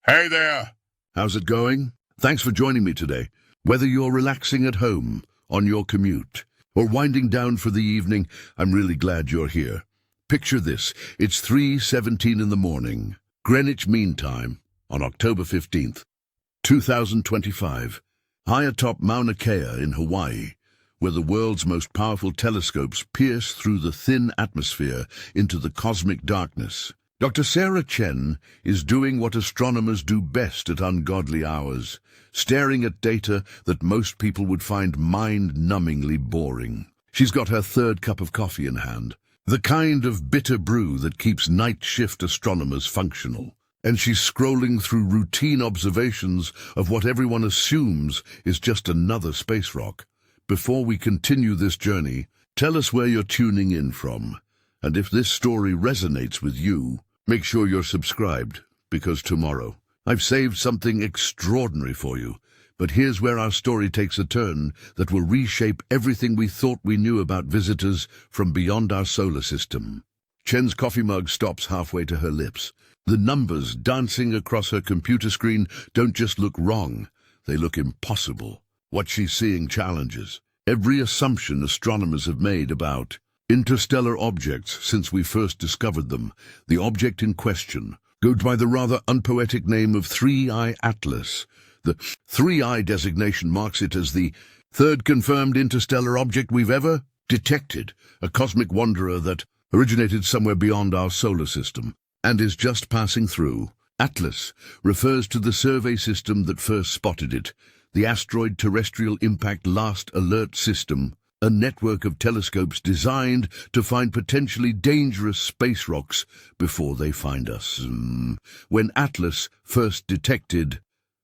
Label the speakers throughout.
Speaker 1: Hey there!
Speaker 2: How's it going? Thanks for joining me today. Whether you're relaxing at home, on your commute, or winding down for the evening, I'm really glad you're here. Picture this. It's 3:17 in the morning, Greenwich Mean Time, on October 15th, 2025, high atop Mauna Kea in Hawaii, where the world's most powerful telescopes pierce through the thin atmosphere into the cosmic darkness. Dr. Sarah Chen is doing what astronomers do best at ungodly hours, staring at data that most people would find mind-numbingly boring. She's got her third cup of coffee in hand, the kind of bitter brew that keeps night shift astronomers functional. And she's scrolling through routine observations of what everyone assumes is just another space rock. Before we continue this journey, tell us where you're tuning in from. And if this story resonates with you, make sure you're subscribed, because tomorrow I've saved something extraordinary for you. But here's where our story takes a turn that will reshape everything we thought we knew about visitors from beyond our solar system. Chen's coffee mug stops halfway to her lips. The numbers dancing across her computer screen don't just look wrong, they look impossible. What she's seeing challenges every assumption astronomers have made about interstellar objects since we first discovered them. The object in question goes by the rather unpoetic name of 3I Atlas. The 3I designation marks it as the third confirmed interstellar object we've ever detected, a cosmic wanderer that originated somewhere beyond our solar system and is just passing through. Atlas refers to the survey system that first spotted it, the Asteroid Terrestrial Impact Last Alert System, a network of telescopes designed to find potentially dangerous space rocks before they find us. When Atlas first detected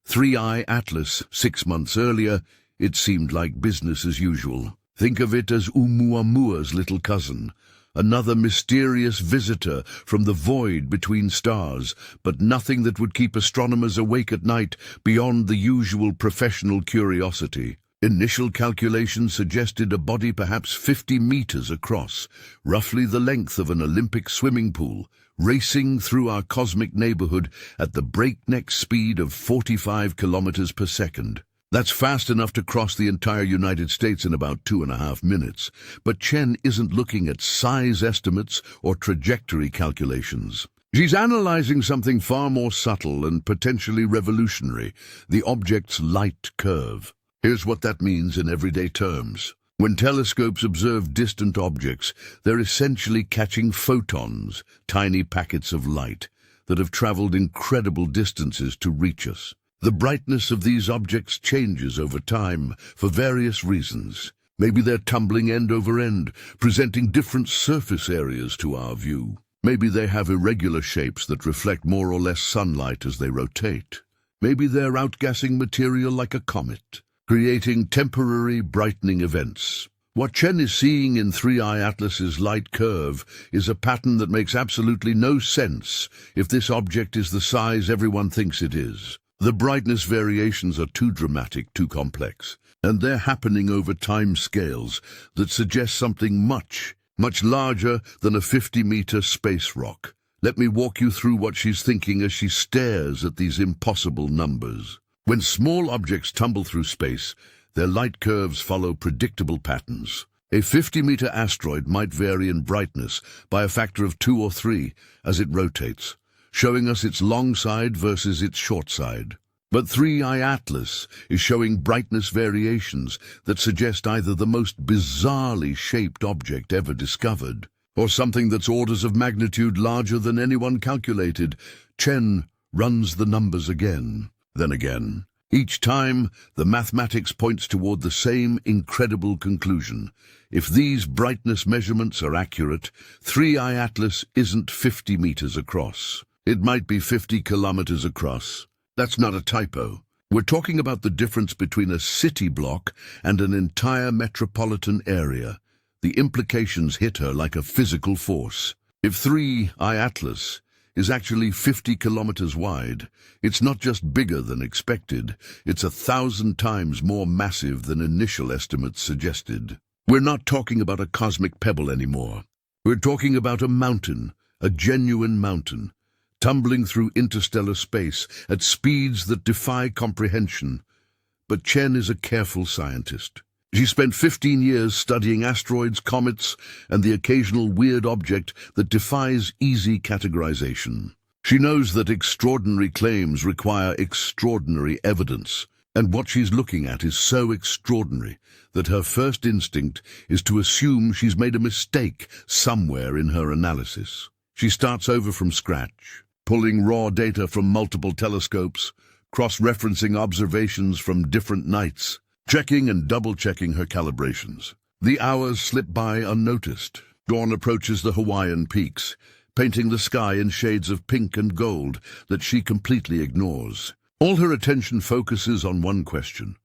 Speaker 2: 3I Atlas 6 months earlier, it seemed like business as usual. Think of it as Oumuamua's little cousin, another mysterious visitor from the void between stars, but nothing that would keep astronomers awake at night beyond the usual professional curiosity. Initial calculations suggested a body perhaps 50 meters across, roughly the length of an Olympic swimming pool, racing through our cosmic neighborhood at the breakneck speed of 45 kilometers per second. That's fast enough to cross the entire United States in about 2.5 minutes. But Chen isn't looking at size estimates or trajectory calculations. She's analyzing something far more subtle and potentially revolutionary, the object's light curve. Here's what that means in everyday terms. When telescopes observe distant objects, they're essentially catching photons, tiny packets of light, that have traveled incredible distances to reach us. The brightness of these objects changes over time for various reasons. Maybe they're tumbling end over end, presenting different surface areas to our view. Maybe they have irregular shapes that reflect more or less sunlight as they rotate. Maybe they're outgassing material like a comet, creating temporary brightening events. What Chen is seeing in 3I Atlas's light curve is a pattern that makes absolutely no sense if this object is the size everyone thinks it is. The brightness variations are too dramatic, too complex, and they're happening over time scales that suggest something much larger than a 50-meter space rock. Let me walk you through what she's thinking as she stares at these impossible numbers. When small objects tumble through space, their light curves follow predictable patterns. A 50-meter asteroid might vary in brightness by a factor of 2 or 3 as it rotates, showing us its long side versus its short side. But 3I Atlas is showing brightness variations that suggest either the most bizarrely shaped object ever discovered, or something that's orders of magnitude larger than anyone calculated. Chen runs the numbers again, then again. Each time, the mathematics points toward the same incredible conclusion. If these brightness measurements are accurate, 3I Atlas isn't 50 meters across. It might be 50 kilometers across. That's not a typo. We're talking about the difference between a city block and an entire metropolitan area. The implications hit her like a physical force. If 3I Atlas is actually 50 kilometers wide, it's not just bigger than expected, it's 1,000 times more massive than initial estimates suggested. We're not talking about a cosmic pebble anymore. We're talking about a mountain, a genuine mountain. tumbling through interstellar space at speeds that defy comprehension. But Chen is a careful scientist. She spent 15 years studying asteroids, comets, and the occasional weird object that defies easy categorization. She knows that extraordinary claims require extraordinary evidence, and what she's looking at is so extraordinary that her first instinct is to assume she's made a mistake somewhere in her analysis. She starts over from scratch, pulling raw data from multiple telescopes, cross-referencing observations from different nights, checking and double-checking her calibrations. The hours slip by unnoticed. Dawn approaches the Hawaiian peaks, painting the sky in shades of pink and gold that she completely ignores. All her attention focuses on one question.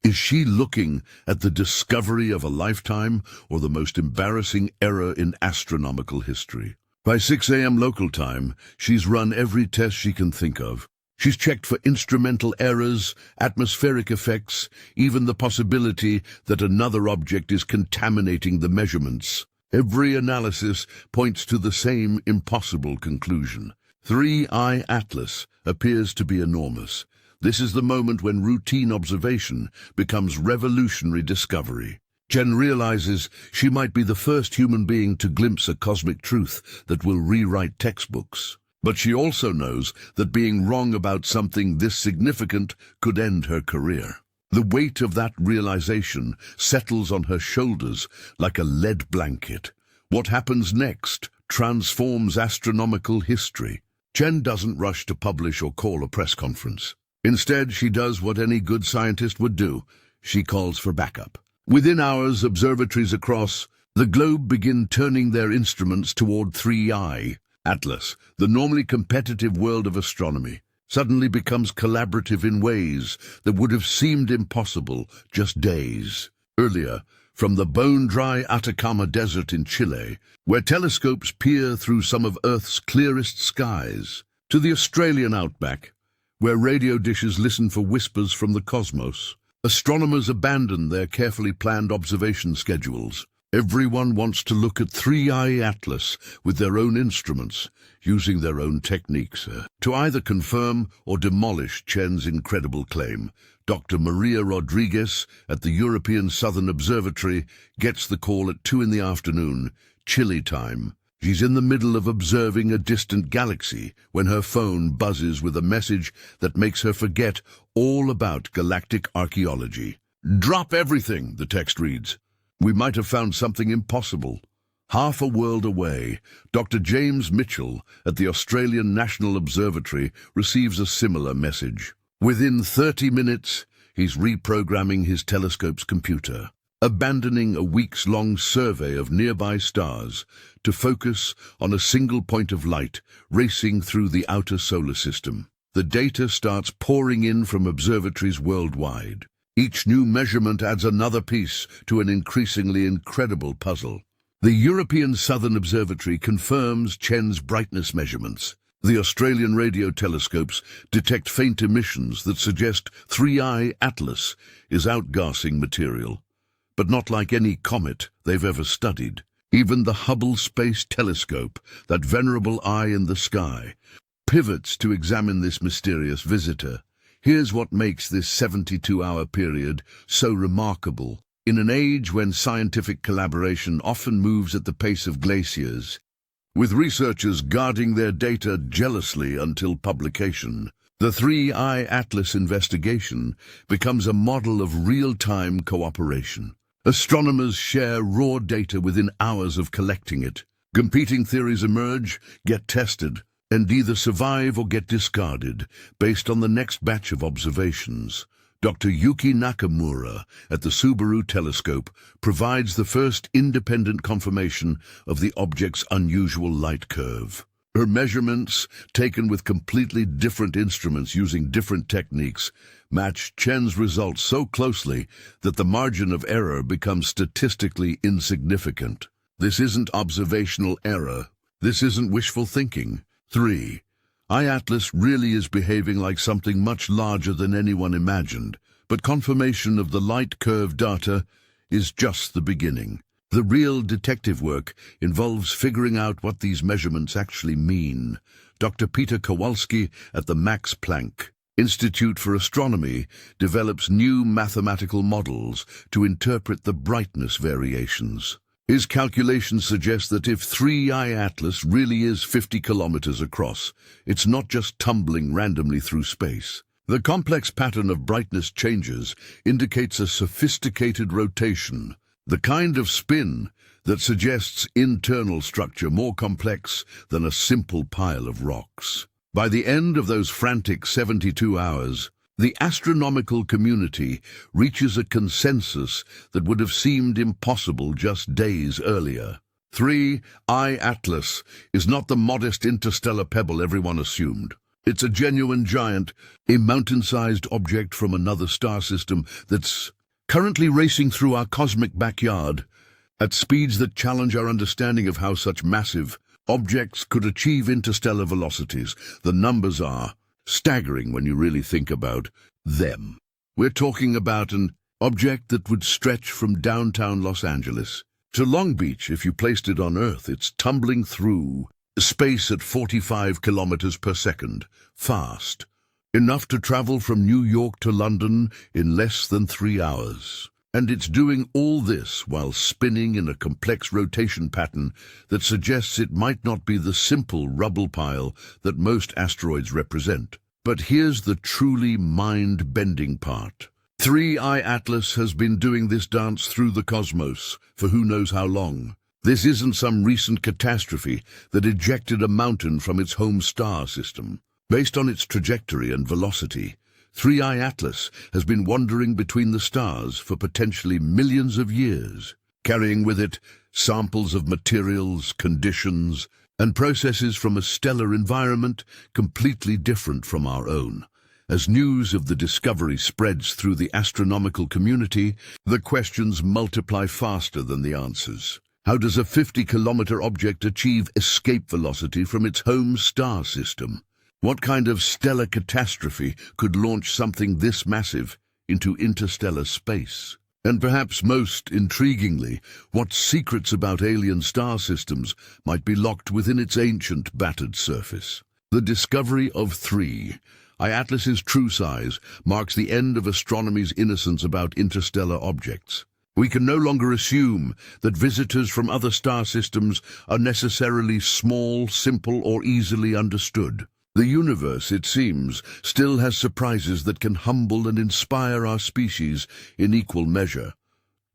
Speaker 2: Is she looking at the discovery of a lifetime or the most embarrassing error in astronomical history? By 6 a.m. local time, she's run every test she can think of. She's checked for instrumental errors, atmospheric effects, even the possibility that another object is contaminating the measurements. Every analysis points to the same impossible conclusion. 3I Atlas appears to be enormous. This is the moment when routine observation becomes revolutionary discovery. Chen realizes she might be the first human being to glimpse a cosmic truth that will rewrite textbooks. But she also knows that being wrong about something this significant could end her career. The weight of that realization settles on her shoulders like a lead blanket. What happens next transforms astronomical history. Chen doesn't rush to publish or call a press conference. Instead, she does what any good scientist would do. She calls for backup. Within hours, observatories across the globe begin turning their instruments toward 3I. Atlas, the normally competitive world of astronomy, suddenly becomes collaborative in ways that would have seemed impossible just days earlier. From the bone-dry Atacama Desert in Chile, where telescopes peer through some of Earth's clearest skies, to the Australian outback, where radio dishes listen for whispers from the cosmos, astronomers abandon their carefully planned observation schedules. Everyone wants to look at 3I Atlas with their own instruments, using their own techniques, to either confirm or demolish Chen's incredible claim. Dr. Maria Rodriguez at the European Southern Observatory gets the call at 2 in the afternoon, Chile time. She's in the middle of observing a distant galaxy when her phone buzzes with a message that makes her forget all about galactic archaeology. "Drop everything," the text reads. "We might have found something impossible." Half a world away, Dr. James Mitchell at the Australian National Observatory receives a similar message. Within 30 minutes, he's reprogramming his telescope's computer, abandoning a weeks-long survey of nearby stars to focus on a single point of light racing through the outer solar system. The data starts pouring in from observatories worldwide. Each new measurement adds another piece to an increasingly incredible puzzle. The European Southern Observatory confirms Chen's brightness measurements. The Australian radio telescopes detect faint emissions that suggest 3I Atlas is outgassing material, but not like any comet they've ever studied. Even the Hubble Space Telescope, that venerable eye in the sky, pivots to examine this mysterious visitor. Here's what makes this 72-hour period so remarkable. In an age when scientific collaboration often moves at the pace of glaciers, with researchers guarding their data jealously until publication, the 3I Atlas investigation becomes a model of real-time cooperation. Astronomers share raw data within hours of collecting it. Competing theories emerge, get tested, and either survive or get discarded based on the next batch of observations. Dr. Yuki Nakamura at the Subaru telescope provides the first independent confirmation of the object's unusual light curve. Her measurements, taken with completely different instruments using different techniques, match Chen's results so closely that the margin of error becomes statistically insignificant. This isn't observational error. This isn't wishful thinking. 3I Atlas really is behaving like something much larger than anyone imagined, but confirmation of the light curve data is just the beginning. The real detective work involves figuring out what these measurements actually mean, Dr. Peter Kowalski at the Max Planck Institute for Astronomy develops new mathematical models to interpret the brightness variations. His calculations suggest that if 3I Atlas really is 50 kilometers across, it's not just tumbling randomly through space. The complex pattern of brightness changes indicates a sophisticated rotation, the kind of spin that suggests internal structure more complex than a simple pile of rocks. By the end of those frantic 72 hours, the astronomical community reaches a consensus that would have seemed impossible just days earlier. 3I Atlas is not the modest interstellar pebble everyone assumed. It's a genuine giant, a mountain-sized object from another star system that's currently racing through our cosmic backyard at speeds that challenge our understanding of how such massive objects could achieve interstellar velocities. The numbers are staggering when you really think about them. We're talking about an object that would stretch from downtown Los Angeles to Long Beach if you placed it on Earth. It's tumbling through space at 45 kilometers per second, fast, enough to travel from New York to London in less than 3 hours. And it's doing all this while spinning in a complex rotation pattern that suggests it might not be the simple rubble pile that most asteroids represent. But here's the truly mind-bending part. 3I Atlas has been doing this dance through the cosmos for who knows how long. This isn't some recent catastrophe that ejected a mountain from its home star system. Based on its trajectory and velocity, 3I Atlas has been wandering between the stars for potentially millions of years, carrying with it samples of materials, conditions, and processes from a stellar environment completely different from our own. As news of the discovery spreads through the astronomical community, the questions multiply faster than the answers. How does a 50-kilometer object achieve escape velocity from its home star system? What kind of stellar catastrophe could launch something this massive into interstellar space? And perhaps most intriguingly, what secrets about alien star systems might be locked within its ancient, battered surface? The discovery of 3I Atlas's true size marks the end of astronomy's innocence about interstellar objects. We can no longer assume that visitors from other star systems are necessarily small, simple, or easily understood. The universe, it seems, still has surprises that can humble and inspire our species in equal measure.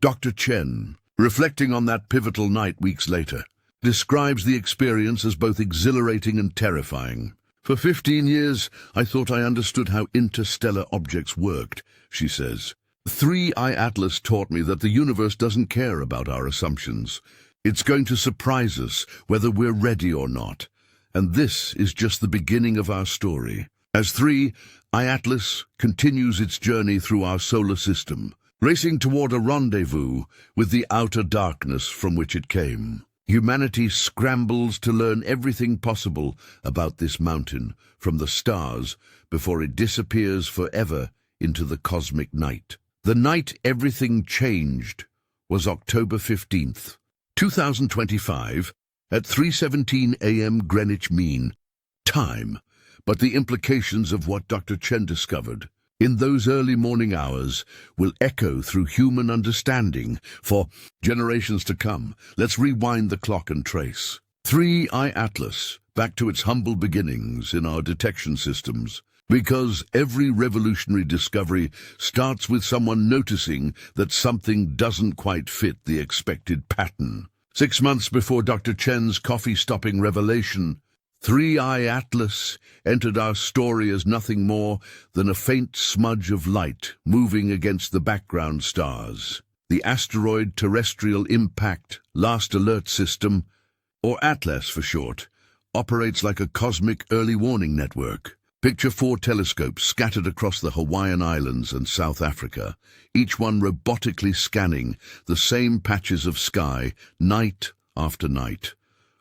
Speaker 2: Dr. Chen, reflecting on that pivotal night weeks later, describes the experience as both exhilarating and terrifying. For 15 years, I thought I understood how interstellar objects worked, she says. 3I Atlas taught me that the universe doesn't care about our assumptions. It's going to surprise us whether we're ready or not. And this is just the beginning of our story. As 3I Atlas continues its journey through our solar system, racing toward a rendezvous with the outer darkness from which it came, humanity scrambles to learn everything possible about this mountain from the stars before it disappears forever into the cosmic night. The night everything changed was October 15th, 2025, at 3:17 a.m. Greenwich Mean Time. But the implications of what Dr. Chen discovered in those early morning hours will echo through human understanding for generations to come. Let's rewind the clock and trace 3I Atlas back to its humble beginnings in our detection systems. Because every revolutionary discovery starts with someone noticing that something doesn't quite fit the expected pattern. 6 months before Dr. Chen's coffee-stopping revelation, 3I Atlas entered our story as nothing more than a faint smudge of light moving against the background stars. The Asteroid Terrestrial Impact Last Alert System, or ATLAS for short, operates like a cosmic early warning network. Picture 4 telescopes scattered across the Hawaiian Islands and South Africa, each one robotically scanning the same patches of sky night after night,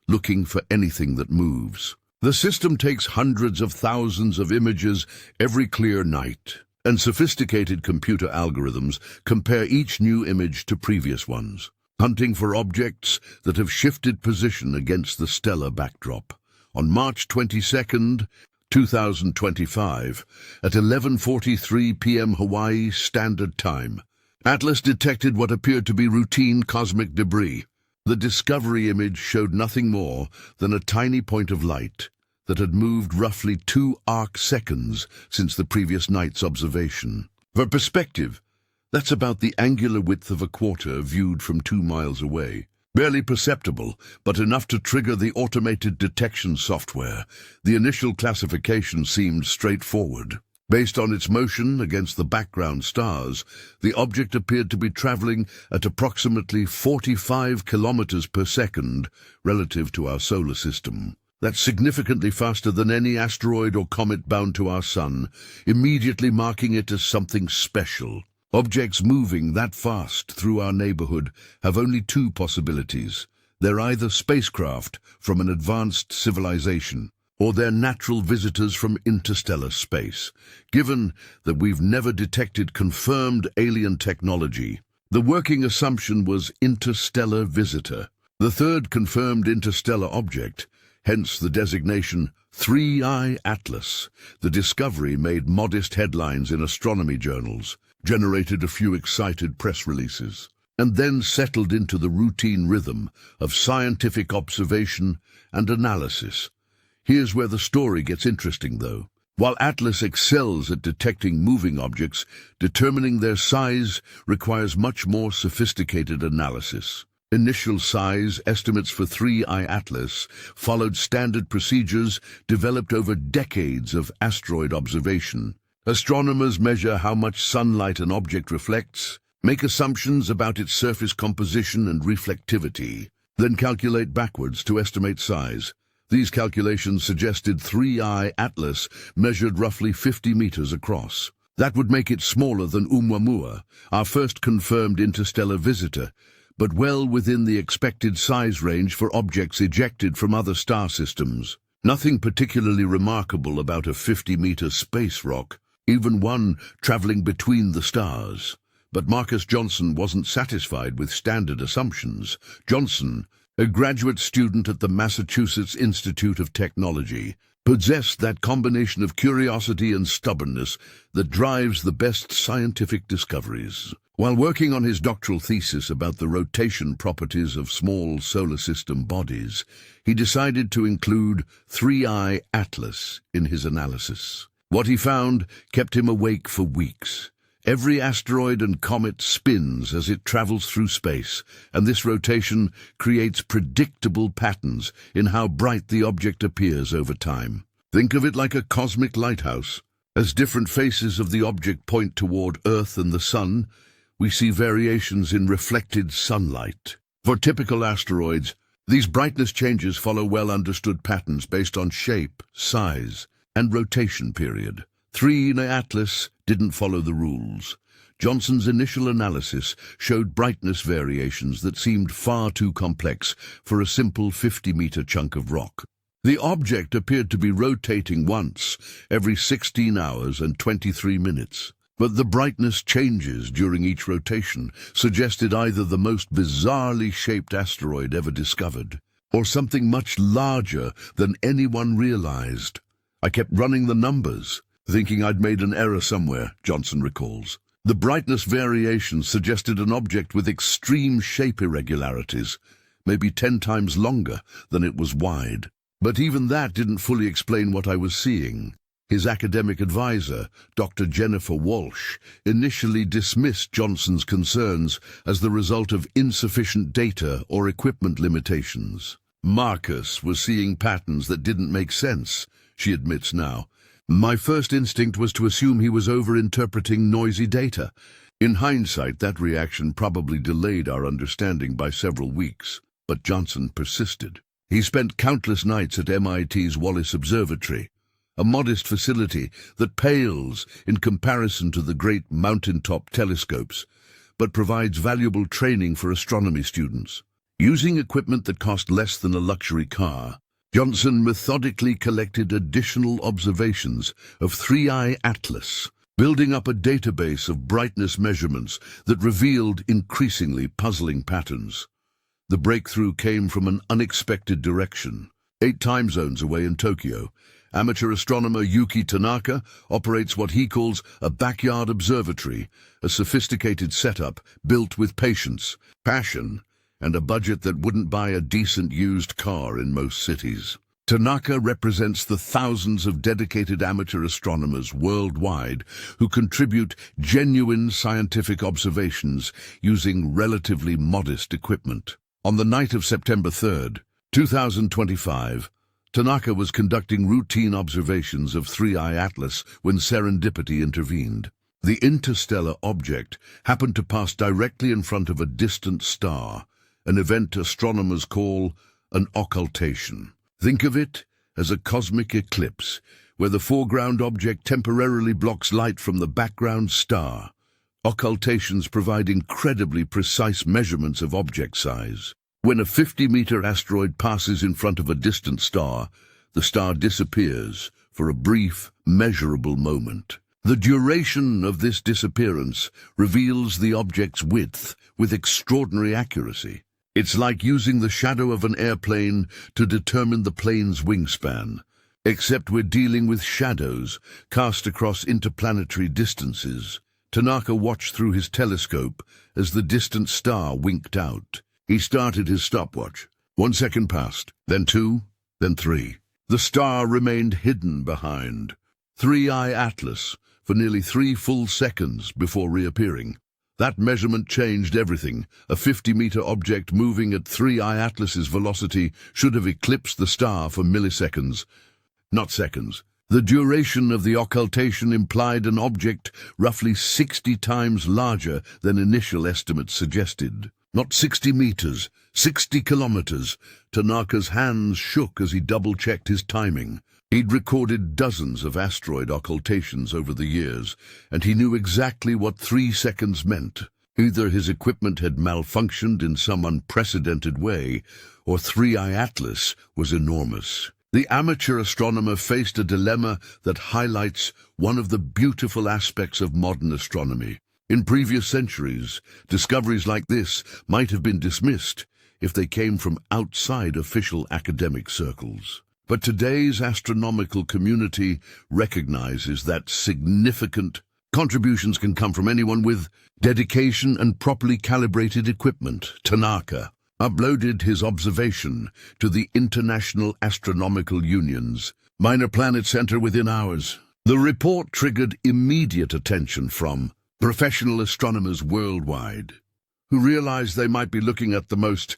Speaker 2: looking for anything that moves. The system takes hundreds of thousands of images every clear night, and sophisticated computer algorithms compare each new image to previous ones, hunting for objects that have shifted position against the stellar backdrop. On March 22nd, 2025, at 11:43 p.m. Hawaii Standard Time, Atlas detected what appeared to be routine cosmic debris. The Discovery image showed nothing more than a tiny point of light that had moved roughly 2 arc-seconds since the previous night's observation. For perspective, that's about the angular width of a quarter viewed from 2 miles away. Barely perceptible, but enough to trigger the automated detection software. The initial classification seemed straightforward. Based on its motion against the background stars, the object appeared to be traveling at approximately 45 kilometers per second relative to our solar system. That's significantly faster than any asteroid or comet bound to our sun, immediately marking it as something special. Objects moving that fast through our neighborhood have only 2 possibilities. They're either spacecraft from an advanced civilization, or they're natural visitors from interstellar space. Given that we've never detected confirmed alien technology, the working assumption was interstellar visitor. The third confirmed interstellar object, hence the designation 3I Atlas. The discovery made modest headlines in astronomy journals, generated a few excited press releases, and then settled into the routine rhythm of scientific observation and analysis. Here's where the story gets interesting, though. While Atlas excels at detecting moving objects, determining their size requires much more sophisticated analysis. Initial size estimates for 3I Atlas followed standard procedures developed over decades of asteroid observation. Astronomers measure how much sunlight an object reflects, make assumptions about its surface composition and reflectivity, then calculate backwards to estimate size. These calculations suggested 3I Atlas measured roughly 50 meters across. That would make it smaller than Oumuamua, our first confirmed interstellar visitor, but well within the expected size range for objects ejected from other star systems. Nothing particularly remarkable about a 50-meter space rock, even one traveling between the stars. But Marcus Johnson wasn't satisfied with standard assumptions. Johnson, a graduate student at the Massachusetts Institute of Technology, possessed that combination of curiosity and stubbornness that drives the best scientific discoveries. While working on his doctoral thesis about the rotation properties of small solar system bodies, he decided to include 3I Atlas in his analysis. What he found kept him awake for weeks. Every asteroid and comet spins as it travels through space, and this rotation creates predictable patterns in how bright the object appears over time. Think of it like a cosmic lighthouse. As different faces of the object point toward Earth and the Sun, we see variations in reflected sunlight. For typical asteroids, these brightness changes follow well-understood patterns based on shape, size, and rotation period. 3I Atlas didn't follow the rules. Johnson's initial analysis showed brightness variations that seemed far too complex for a simple 50-meter chunk of rock. The object appeared to be rotating once every 16 hours and 23 minutes. But the brightness changes during each rotation suggested either the most bizarrely shaped asteroid ever discovered, or something much larger than anyone realized. I kept running the numbers, thinking I'd made an error somewhere, Johnson recalls. The brightness variations suggested an object with extreme shape irregularities, maybe 10 times longer than it was wide. But even that didn't fully explain what I was seeing. His academic advisor, Dr. Jennifer Walsh, initially dismissed Johnson's concerns as the result of insufficient data or equipment limitations. Marcus was seeing patterns that didn't make sense, she admits now. My first instinct was to assume he was overinterpreting noisy data. In hindsight, that reaction probably delayed our understanding by several weeks. But Johnson persisted. He spent countless nights at MIT's Wallace Observatory, a modest facility that pales in comparison to the great mountaintop telescopes, but provides valuable training for astronomy students. Using equipment that cost less than a luxury car, Johnson methodically collected additional observations of 3I Atlas, building up a database of brightness measurements that revealed increasingly puzzling patterns. The breakthrough came from an unexpected direction. 8 time zones away in Tokyo. Amateur astronomer Yuki Tanaka operates what he calls a backyard observatory, a sophisticated setup built with patience, passion, and a budget that wouldn't buy a decent used car in most cities. Tanaka represents the thousands of dedicated amateur astronomers worldwide who contribute genuine scientific observations using relatively modest equipment. On the night of September 3rd, 2025, Tanaka was conducting routine observations of 3I Atlas when serendipity intervened. The interstellar object happened to pass directly in front of a distant star, an event astronomers call an occultation. Think of it as a cosmic eclipse, where the foreground object temporarily blocks light from the background star. Occultations provide incredibly precise measurements of object size. When a 50-meter asteroid passes in front of a distant star, the star disappears for a brief, measurable moment. The duration of this disappearance reveals the object's width with extraordinary accuracy. It's like using the shadow of an airplane to determine the plane's wingspan, except we're dealing with shadows cast across interplanetary distances. Tanaka watched through his telescope as the distant star winked out. He started his stopwatch. 1 second passed, then 2, then 3. The star remained hidden behind 3I Atlas for nearly 3 full seconds before reappearing. That measurement changed everything. A 50-meter object moving at 3I Atlas's velocity should have eclipsed the star for milliseconds, not seconds. The duration of the occultation implied an object roughly 60 times larger than initial estimates suggested. Not 60 meters, 60 kilometers. Tanaka's hands shook as he double-checked his timing. He'd recorded dozens of asteroid occultations over the years, and he knew exactly what 3 seconds meant. Either his equipment had malfunctioned in some unprecedented way, or 3I Atlas was enormous. The amateur astronomer faced a dilemma that highlights one of the beautiful aspects of modern astronomy. In previous centuries, discoveries like this might have been dismissed if they came from outside official academic circles. But today's astronomical community recognizes that significant contributions can come from anyone with dedication and properly calibrated equipment. Tanaka uploaded his observation to the International Astronomical Union's Minor Planet Center within hours. The report triggered immediate attention from professional astronomers worldwide, who realized they might be looking at the most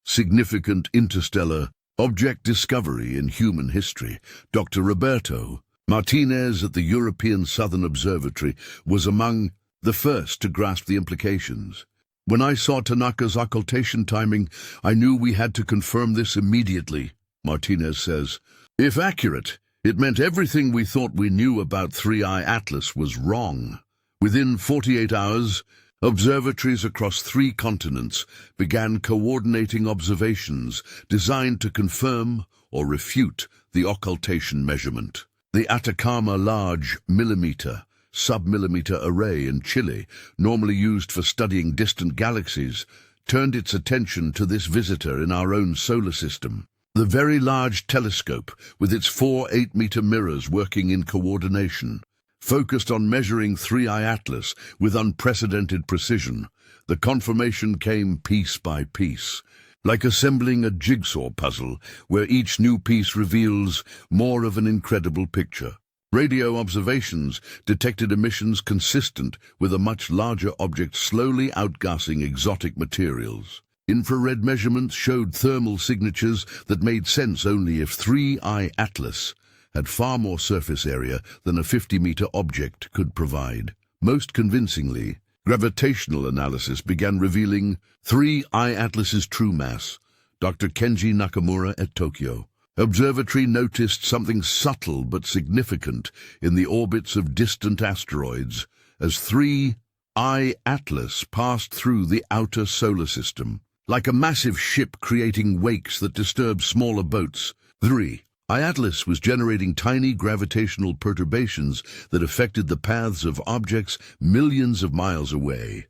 Speaker 2: significant interstellar object discovery in human history. Dr. Roberto Martinez at the European Southern Observatory was among the first to grasp the implications. When I saw Tanaka's occultation timing, I knew we had to confirm this immediately, Martinez says. If accurate, it meant everything we thought we knew about 3I Atlas was wrong. Within 48 hours, observatories across 3 continents began coordinating observations designed to confirm or refute the occultation measurement. The Atacama Large Millimeter Submillimeter Array in Chile, normally used for studying distant galaxies, turned its attention to this visitor in our own solar system. The Very Large Telescope, with its 4 8-meter mirrors working in coordination, focused on measuring 3I Atlas with unprecedented precision. The confirmation came piece by piece, like assembling a jigsaw puzzle where each new piece reveals more of an incredible picture. Radio observations detected emissions consistent with a much larger object slowly outgassing exotic materials. Infrared measurements showed thermal signatures that made sense only if 3I Atlas had far more surface area than a 50-meter object could provide. Most convincingly, gravitational analysis began revealing 3I Atlas's true mass. Dr. Kenji Nakamura at Tokyo Observatory noticed something subtle but significant in the orbits of distant asteroids as 3I Atlas passed through the outer solar system. Like a massive ship creating wakes that disturb smaller boats, 3I Atlas was generating tiny gravitational perturbations that affected the paths of objects millions of miles away.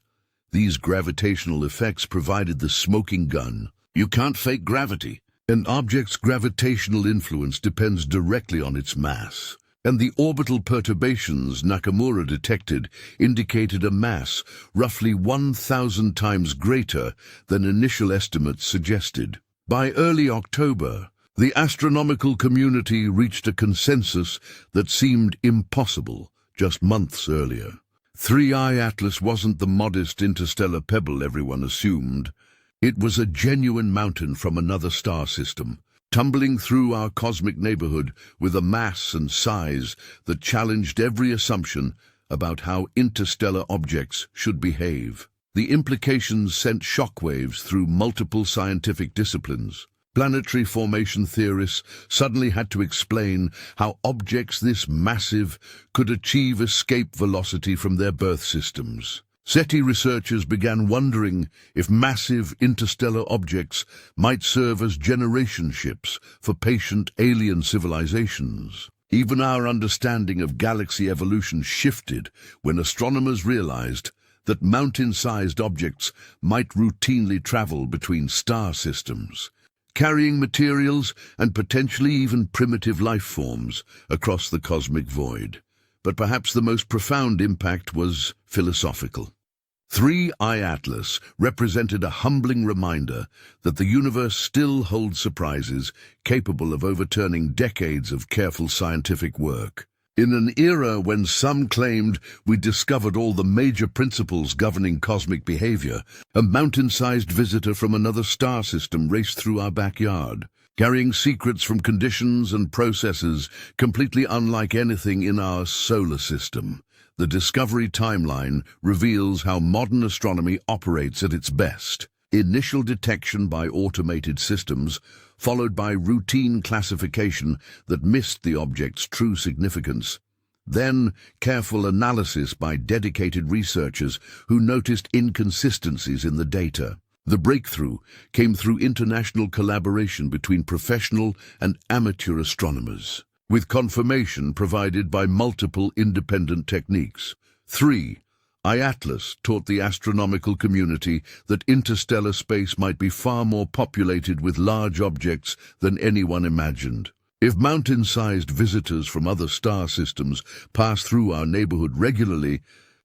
Speaker 2: These gravitational effects provided the smoking gun. You can't fake gravity. An object's gravitational influence depends directly on its mass, and the orbital perturbations Nakamura detected indicated a mass roughly 1,000 times greater than initial estimates suggested. By early October, the astronomical community reached a consensus that seemed impossible just months earlier. 3I Atlas wasn't the modest interstellar pebble everyone assumed. It was a genuine mountain from another star system, tumbling through our cosmic neighborhood with a mass and size that challenged every assumption about how interstellar objects should behave. The implications sent shockwaves through multiple scientific disciplines. Planetary formation theorists suddenly had to explain how objects this massive could achieve escape velocity from their birth systems. SETI researchers began wondering if massive interstellar objects might serve as generation ships for patient alien civilizations. Even our understanding of galaxy evolution shifted when astronomers realized that mountain-sized objects might routinely travel between star systems, carrying materials and potentially even primitive life forms across the cosmic void. But perhaps the most profound impact was philosophical. 3I Atlas represented a humbling reminder that the universe still holds surprises capable of overturning decades of careful scientific work. In an era when some claimed we discovered all the major principles governing cosmic behavior, a mountain-sized visitor from another star system raced through our backyard, carrying secrets from conditions and processes completely unlike anything in our solar system. The Discovery timeline reveals how modern astronomy operates at its best. Initial detection by automated systems, followed by routine classification that missed the object's true significance. Then, careful analysis by dedicated researchers who noticed inconsistencies in the data. The breakthrough came through international collaboration between professional and amateur astronomers, with confirmation provided by multiple independent techniques. 3I Atlas taught the astronomical community that interstellar space might be far more populated with large objects than anyone imagined. If mountain-sized visitors from other star systems pass through our neighborhood regularly,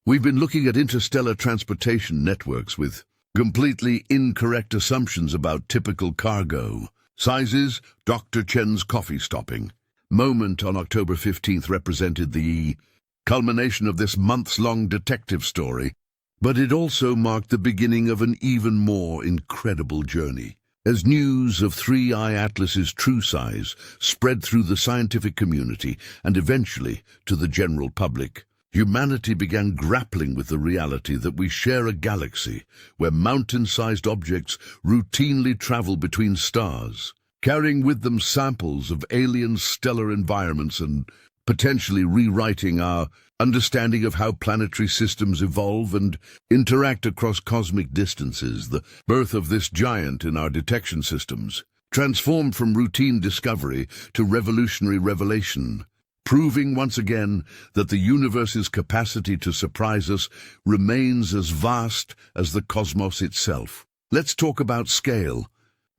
Speaker 2: we've been looking at interstellar transportation networks with completely incorrect assumptions about typical cargo sizes. Dr. Chen's coffee stopping moment on October 15th represented the culmination of this months-long detective story, but it also marked the beginning of an even more incredible journey. As news of 3I Atlas's true size spread through the scientific community and eventually to the general public, humanity began grappling with the reality that we share a galaxy where mountain-sized objects routinely travel between stars, carrying with them samples of alien stellar environments and potentially rewriting our understanding of how planetary systems evolve and interact across cosmic distances. The birth of this giant in our detection systems transformed from routine discovery to revolutionary revelation, proving once again that the universe's capacity to surprise us remains as vast as the cosmos itself. Let's talk about scale,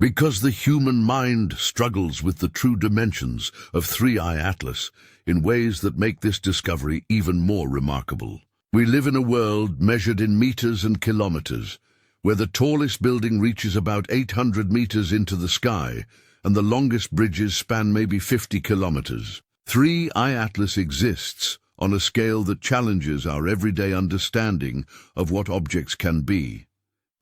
Speaker 2: because the human mind struggles with the true dimensions of 3I Atlas in ways that make this discovery even more remarkable. We live in a world measured in meters and kilometers, where the tallest building reaches about 800 meters into the sky, and the longest bridges span maybe 50 kilometers. 3I Atlas exists on a scale that challenges our everyday understanding of what objects can be.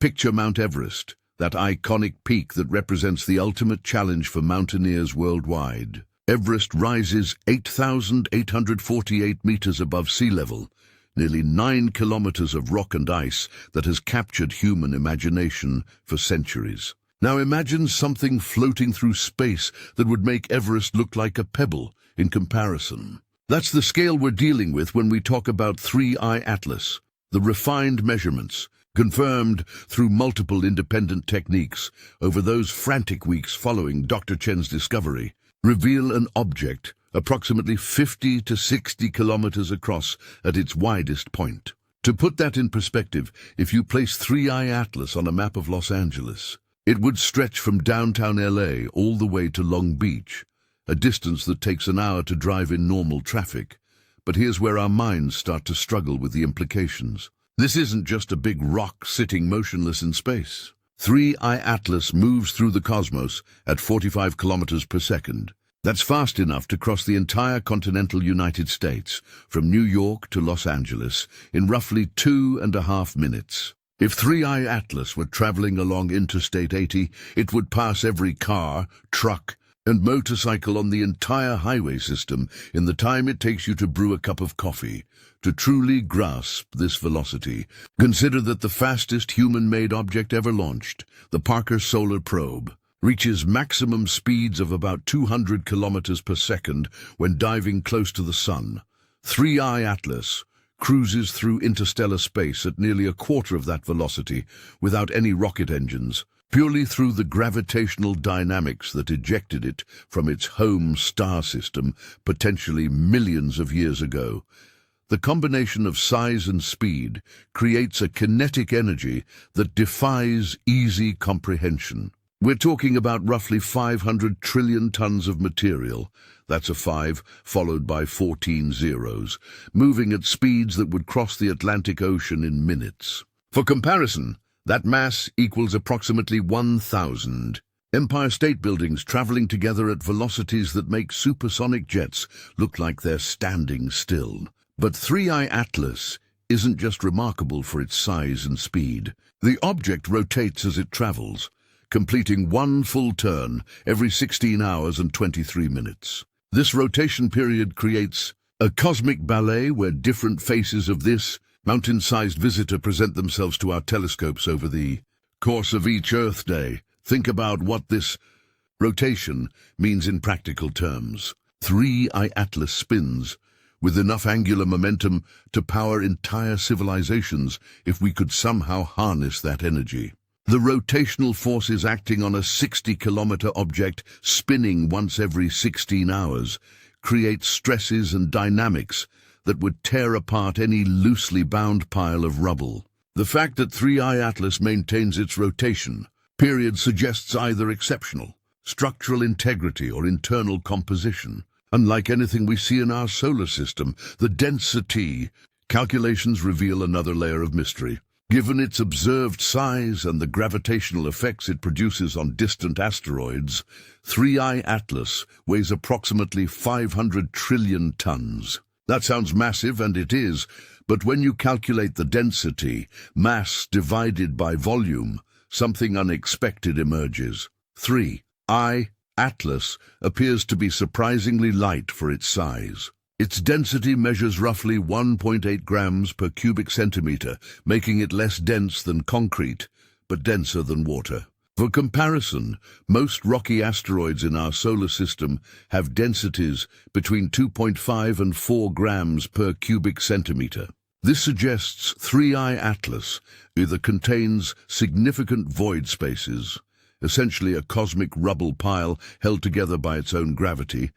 Speaker 2: Picture Mount Everest, that iconic peak that represents the ultimate challenge for mountaineers worldwide. Everest rises 8,848 meters above sea level, nearly 9 kilometers of rock and ice that has captured human imagination for centuries. Now imagine something floating through space that would make Everest look like a pebble in comparison. That's the scale we're dealing with when we talk about 3I Atlas. The refined measurements, confirmed through multiple independent techniques over those frantic weeks following Dr. Chen's discovery, reveal an object approximately 50 to 60 kilometers across at its widest point. To put that in perspective, if you place 3I Atlas on a map of Los Angeles, It would stretch from downtown LA all the way to Long Beach, a distance that takes an hour to drive in normal traffic. But here's where our minds start to struggle with the implications. This isn't just a big rock sitting motionless in space. 3I Atlas moves through the cosmos at 45 kilometers per second. That's fast enough to cross the entire continental United States, from New York to Los Angeles, in roughly 2.5 minutes. If 3I Atlas were traveling along Interstate 80, it would pass every car, truck, and motorcycle on the entire highway system in the time it takes you to brew a cup of coffee. To truly grasp this velocity, consider that the fastest human-made object ever launched, the Parker Solar Probe, reaches maximum speeds of about 200 kilometers per second when diving close to the Sun. 3I Atlas cruises through interstellar space at nearly a quarter of that velocity without any rocket engines, purely through the gravitational dynamics that ejected it from its home star system potentially millions of years ago. The combination of size and speed creates a kinetic energy that defies easy comprehension. We're talking about roughly 500 trillion tons of material, that's a 5 followed by 14 zeros, moving at speeds that would cross the Atlantic Ocean in minutes. For comparison, that mass equals approximately 1,000 Empire State Buildings traveling together at velocities that make supersonic jets look like they're standing still. But 3I Atlas isn't just remarkable for its size and speed. The object rotates as it travels, completing one full turn every 16 hours and 23 minutes. This rotation period creates a cosmic ballet where different faces of this mountain-sized visitor present themselves to our telescopes over the course of each Earth Day. Think about what this rotation means in practical terms. 3I Atlas spins with enough angular momentum to power entire civilizations if we could somehow harness that energy. The rotational forces acting on a 60-kilometer object spinning once every 16 hours create stresses and dynamics that would tear apart any loosely bound pile of rubble. The fact that 3I Atlas maintains its rotation period suggests either exceptional structural integrity or internal composition. Unlike anything we see in our solar system, the density calculations reveal another layer of mystery. Given its observed size and the gravitational effects it produces on distant asteroids, 3I Atlas weighs approximately 500 trillion tons. That sounds massive, and it is, but when you calculate the density, mass divided by volume, something unexpected emerges. 3I Atlas appears to be surprisingly light for its size. Its density measures roughly 1.8 grams per cubic centimeter, making it less dense than concrete, but denser than water. For comparison, most rocky asteroids in our solar system have densities between 2.5 and 4 grams per cubic centimeter. This suggests 3I Atlas either contains significant void spaces, essentially a cosmic rubble pile held together by its own gravity,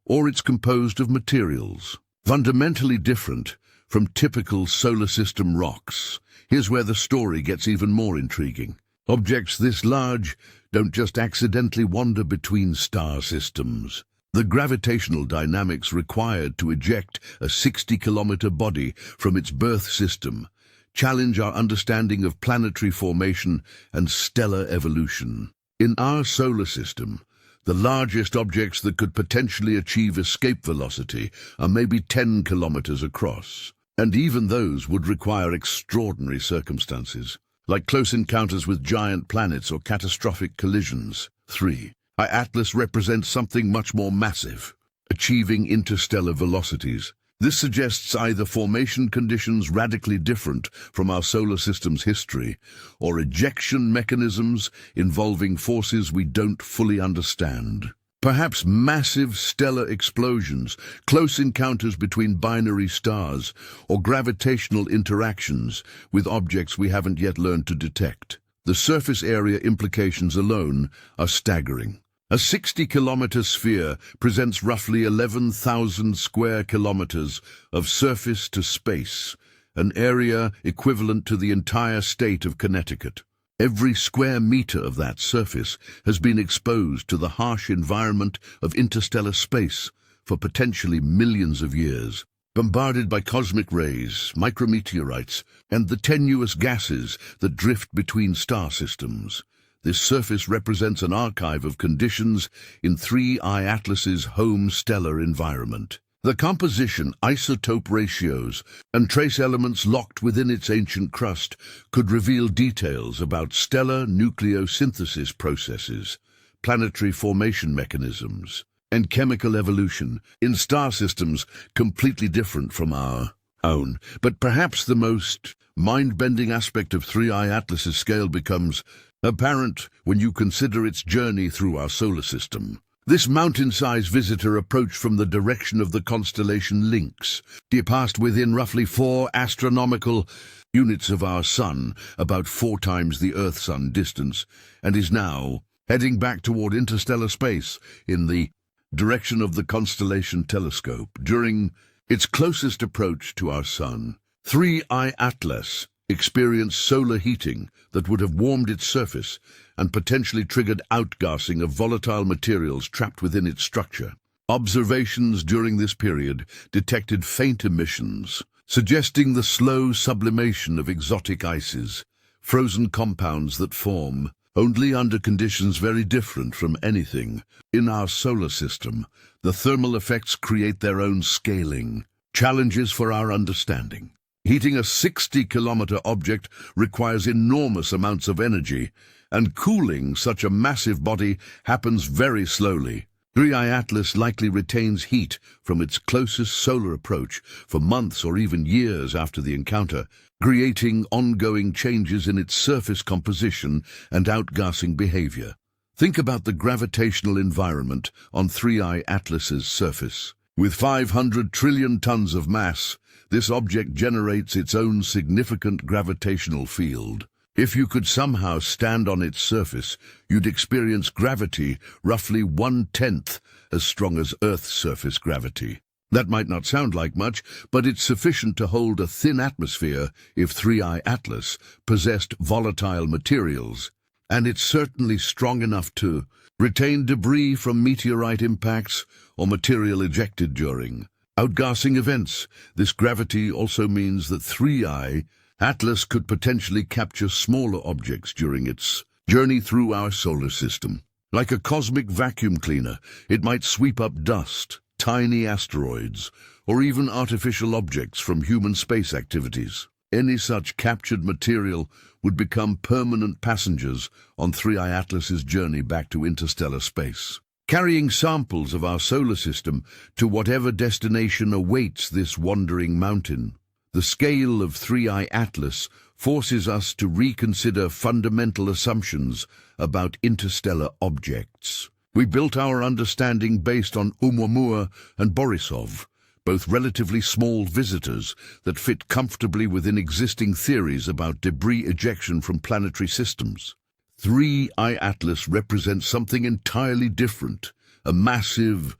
Speaker 2: or it's composed of materials fundamentally different from typical solar system rocks. Here's where the story gets even more intriguing. Objects this large don't just accidentally wander between star systems. The gravitational dynamics required to eject a 60-kilometer body from its birth system challenge our understanding of planetary formation and stellar evolution. In our solar system, the largest objects that could potentially achieve escape velocity are maybe 10 kilometers across, and even those would require extraordinary circumstances, like close encounters with giant planets or catastrophic collisions. 3I Atlas represents something much more massive, achieving interstellar velocities. This suggests either formation conditions radically different from our solar system's history, or ejection mechanisms involving forces we don't fully understand. Perhaps massive stellar explosions, close encounters between binary stars, or gravitational interactions with objects we haven't yet learned to detect. The surface area implications alone are staggering. A 60-kilometer sphere presents roughly 11,000 square kilometers of surface to space, an area equivalent to the entire state of Connecticut. Every square meter of that surface has been exposed to the harsh environment of interstellar space for potentially millions of years, bombarded by cosmic rays, micrometeorites, and the tenuous gases that drift between star systems. This surface represents an archive of conditions in 3I Atlas's home stellar environment. The composition, isotope ratios, and trace elements locked within its ancient crust could reveal details about stellar nucleosynthesis processes, planetary formation mechanisms, and chemical evolution in star systems completely different from our own. But perhaps the most mind-bending aspect of 3I Atlas's scale becomes apparent when you consider its journey through our solar system. This mountain-sized visitor approached from the direction of the constellation Lynx. He passed within roughly 4 astronomical units of our Sun, about 4 times the Earth-Sun distance, and is now heading back toward interstellar space in the direction of the Constellation Telescope. During its closest approach to our Sun, 3I Atlas experienced solar heating that would have warmed its surface and potentially triggered outgassing of volatile materials trapped within its structure. Observations during this period detected faint emissions, suggesting the slow sublimation of exotic ices, frozen compounds that form only under conditions very different from anything in our solar system. The thermal effects create their own scaling challenges for our understanding. Heating a 60-kilometer object requires enormous amounts of energy, and cooling such a massive body happens very slowly. 3I Atlas likely retains heat from its closest solar approach for months or even years after the encounter, creating ongoing changes in its surface composition and outgassing behavior. Think about the gravitational environment on 3I Atlas's surface. With 500 trillion tons of mass, this object generates its own significant gravitational field. If you could somehow stand on its surface, you'd experience gravity roughly 1/10 as strong as Earth's surface gravity. That might not sound like much, but it's sufficient to hold a thin atmosphere if 3I Atlas possessed volatile materials, and it's certainly strong enough to retain debris from meteorite impacts or material ejected during outgassing events. This gravity also means that 3I Atlas could potentially capture smaller objects during its journey through our solar system. Like a cosmic vacuum cleaner, it might sweep up dust, tiny asteroids, or even artificial objects from human space activities. Any such captured material would become permanent passengers on 3I Atlas's journey back to interstellar space, carrying samples of our solar system to whatever destination awaits this wandering mountain. The scale of 3I Atlas forces us to reconsider fundamental assumptions about interstellar objects. We built our understanding based on Oumuamua and Borisov, both relatively small visitors that fit comfortably within existing theories about debris ejection from planetary systems. 3I Atlas represents something entirely different, a massive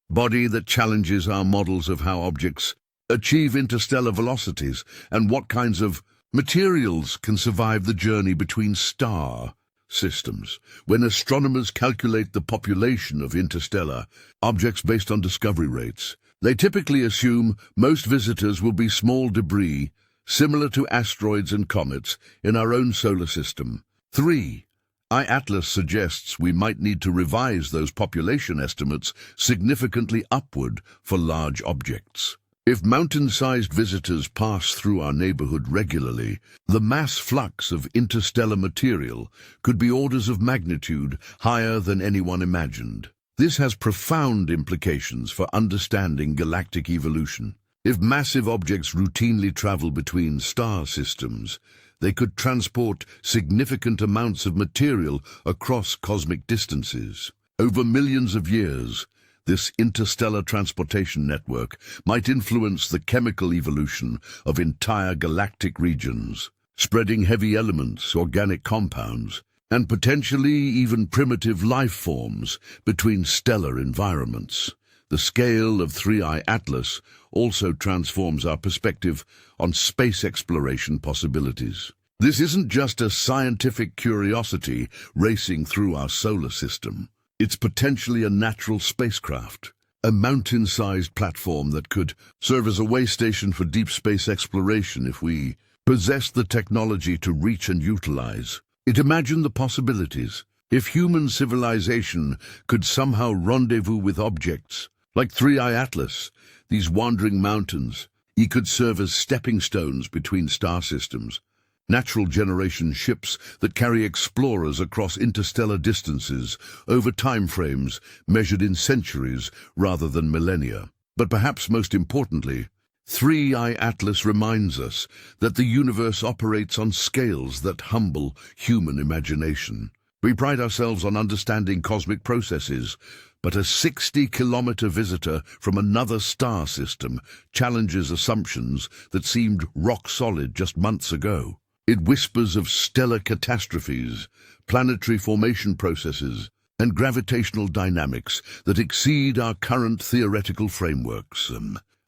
Speaker 2: body that challenges our models of how objects achieve interstellar velocities and what kinds of materials can survive the journey between star systems. When astronomers calculate the population of interstellar objects based on discovery rates, they typically assume most visitors will be small debris, similar to asteroids and comets in our own solar system. 3I Atlas suggests we might need to revise those population estimates significantly upward for large objects. If mountain-sized visitors pass through our neighborhood regularly, the mass flux of interstellar material could be orders of magnitude higher than anyone imagined. This has profound implications for understanding galactic evolution. If massive objects routinely travel between star systems, they could transport significant amounts of material across cosmic distances. Over millions of years, this interstellar transportation network might influence the chemical evolution of entire galactic regions, spreading heavy elements, organic compounds, and potentially even primitive life forms between stellar environments. The scale of 3I Atlas also transforms our perspective on space exploration possibilities. This isn't just a scientific curiosity racing through our solar system. It's potentially a natural spacecraft, a mountain-sized platform that could serve as a way station for deep space exploration if we possess the technology to reach and utilize it. Imagine the possibilities. If human civilization could somehow rendezvous with objects like 3I Atlas, these wandering mountains, it could serve as stepping stones between star systems, natural generation ships that carry explorers across interstellar distances over time frames measured in centuries rather than millennia. But perhaps most importantly, 3I Atlas reminds us that the universe operates on scales that humble human imagination. We pride ourselves on understanding cosmic processes, but a 60-kilometer visitor from another star system challenges assumptions that seemed rock-solid just months ago. It whispers of stellar catastrophes, planetary formation processes, and gravitational dynamics that exceed our current theoretical frameworks.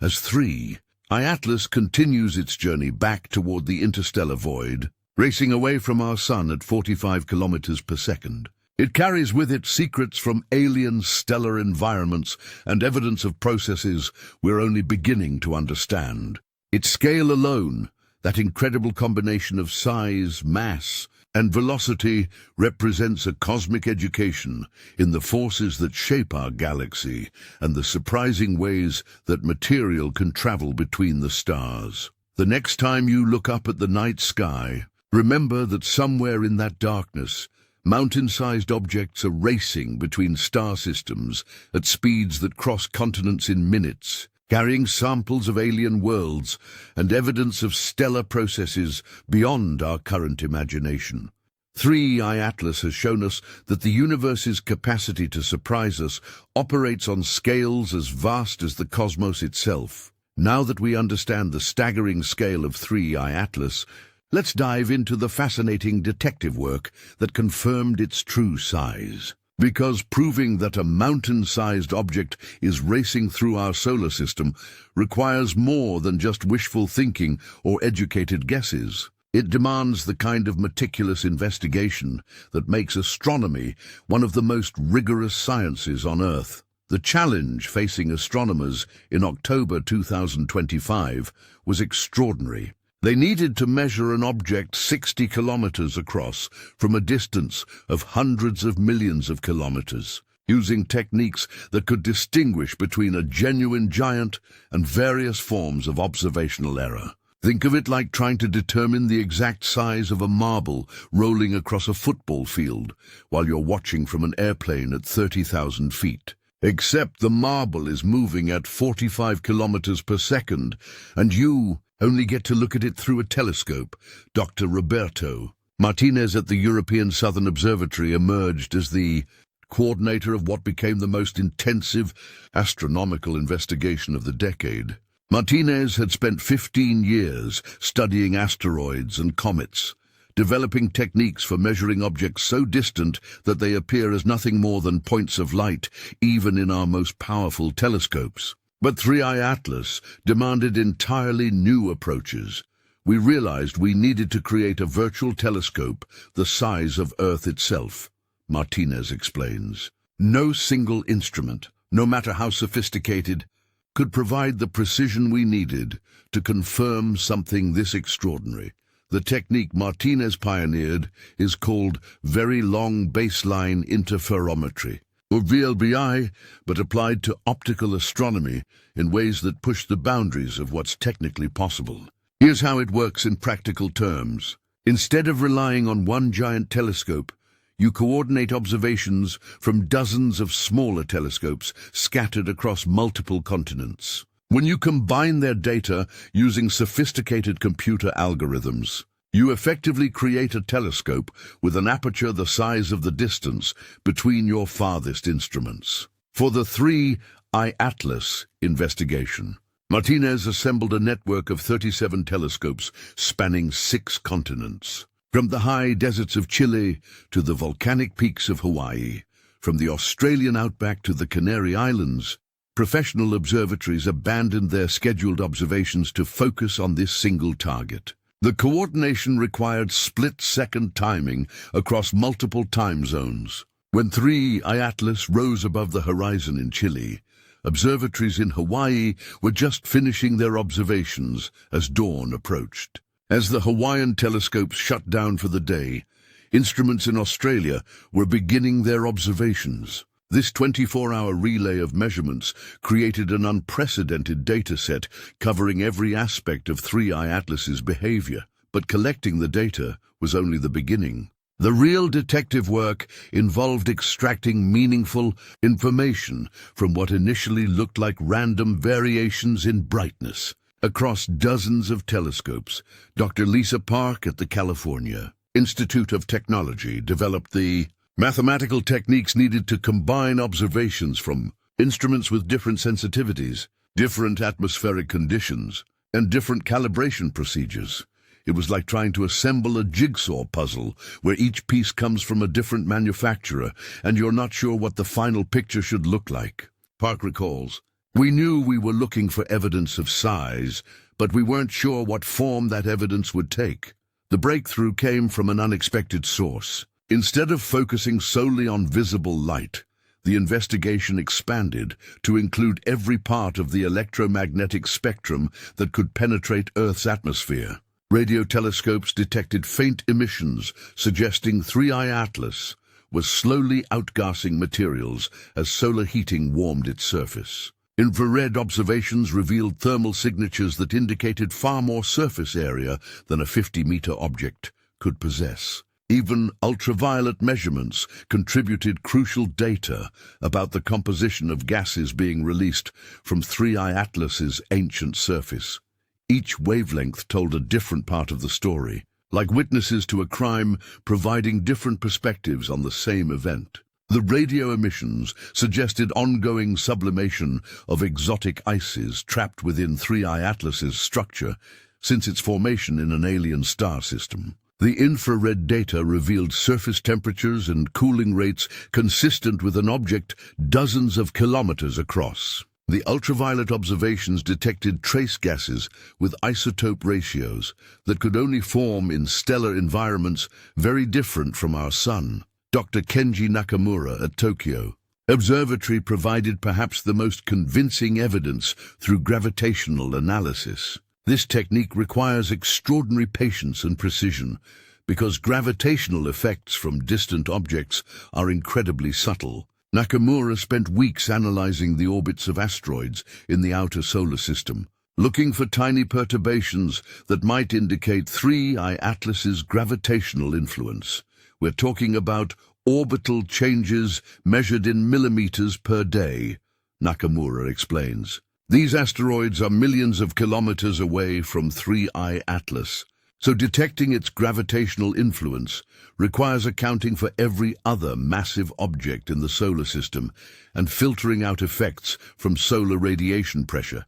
Speaker 2: As 3I Atlas continues its journey back toward the interstellar void, racing away from our sun at 45 kilometers per second, it carries with it secrets from alien stellar environments and evidence of processes we're only beginning to understand. Its scale alone, that incredible combination of size, mass, and velocity, represents a cosmic education in the forces that shape our galaxy and the surprising ways that material can travel between the stars. The next time you look up at the night sky, remember that somewhere in that darkness, mountain-sized objects are racing between star systems at speeds that cross continents in minutes, carrying samples of alien worlds and evidence of stellar processes beyond our current imagination. 3I Atlas has shown us that the universe's capacity to surprise us operates on scales as vast as the cosmos itself. Now that we understand the staggering scale of 3I Atlas, let's dive into the fascinating detective work that confirmed its true size. Because proving that a mountain-sized object is racing through our solar system requires more than just wishful thinking or educated guesses. It demands the kind of meticulous investigation that makes astronomy one of the most rigorous sciences on Earth. The challenge facing astronomers in October 2025 was extraordinary. They needed to measure an object 60 kilometers across from a distance of hundreds of millions of kilometers, using techniques that could distinguish between a genuine giant and various forms of observational error. Think of it like trying to determine the exact size of a marble rolling across a football field while you're watching from an airplane at 30,000 feet. Except the marble is moving at 45 kilometers per second, and you only get to look at it through a telescope. Dr. Roberto Martinez at the European Southern Observatory emerged as the coordinator of what became the most intensive astronomical investigation of the decade. Martinez had spent 15 years studying asteroids and comets, developing techniques for measuring objects so distant that they appear as nothing more than points of light, even in our most powerful telescopes. But 3I Atlas demanded entirely new approaches. We realized we needed to create a virtual telescope the size of Earth itself, Martinez explains. No single instrument, no matter how sophisticated, could provide the precision we needed to confirm something this extraordinary. The technique Martinez pioneered is called Very Long Baseline Interferometry, or VLBI, but applied to optical astronomy in ways that push the boundaries of what's technically possible. Here's how it works in practical terms. Instead of relying on one giant telescope, you coordinate observations from dozens of smaller telescopes scattered across multiple continents. When you combine their data using sophisticated computer algorithms, you effectively create a telescope with an aperture the size of the distance between your farthest instruments. For the 3I Atlas investigation, Martinez assembled a network of 37 telescopes spanning 6 continents. From the high deserts of Chile to the volcanic peaks of Hawaii, from the Australian outback to the Canary Islands, professional observatories abandoned their scheduled observations to focus on this single target. The coordination required split-second timing across multiple time zones. When 3I Atlas rose above the horizon in Chile, observatories in Hawaii were just finishing their observations as dawn approached. As the Hawaiian telescopes shut down for the day, instruments in Australia were beginning their observations. This 24-hour relay of measurements created an unprecedented data set covering every aspect of 3I Atlas's behavior. But collecting the data was only the beginning. The real detective work involved extracting meaningful information from what initially looked like random variations in brightness. Across dozens of telescopes, Dr. Lisa Park at the California Institute of Technology developed the mathematical techniques needed to combine observations from instruments with different sensitivities, different atmospheric conditions, and different calibration procedures. It was like trying to assemble a jigsaw puzzle where each piece comes from a different manufacturer and you're not sure what the final picture should look like. Park recalls, "We knew we were looking for evidence of size, but we weren't sure what form that evidence would take. The breakthrough came from an unexpected source. Instead of focusing solely on visible light, the investigation expanded to include every part of the electromagnetic spectrum that could penetrate Earth's atmosphere. Radio telescopes detected faint emissions, suggesting 3I Atlas was slowly outgassing materials as solar heating warmed its surface. Infrared observations revealed thermal signatures that indicated far more surface area than a 50-meter object could possess. Even ultraviolet measurements contributed crucial data about the composition of gases being released from 3I Atlas's ancient surface. Each wavelength told a different part of the story, like witnesses to a crime providing different perspectives on the same event. The radio emissions suggested ongoing sublimation of exotic ices trapped within 3I Atlas's structure since its formation in an alien star system. The infrared data revealed surface temperatures and cooling rates consistent with an object dozens of kilometers across. The ultraviolet observations detected trace gases with isotope ratios that could only form in stellar environments very different from our Sun. Dr. Kenji Nakamura at Tokyo Observatory provided perhaps the most convincing evidence through gravitational analysis. This technique requires extraordinary patience and precision because gravitational effects from distant objects are incredibly subtle. Nakamura spent weeks analyzing the orbits of asteroids in the outer solar system, looking for tiny perturbations that might indicate 3I Atlas's gravitational influence. We're talking about orbital changes measured in millimeters per day, Nakamura explains. These asteroids are millions of kilometers away from 3I Atlas, so detecting its gravitational influence requires accounting for every other massive object in the solar system and filtering out effects from solar radiation pressure,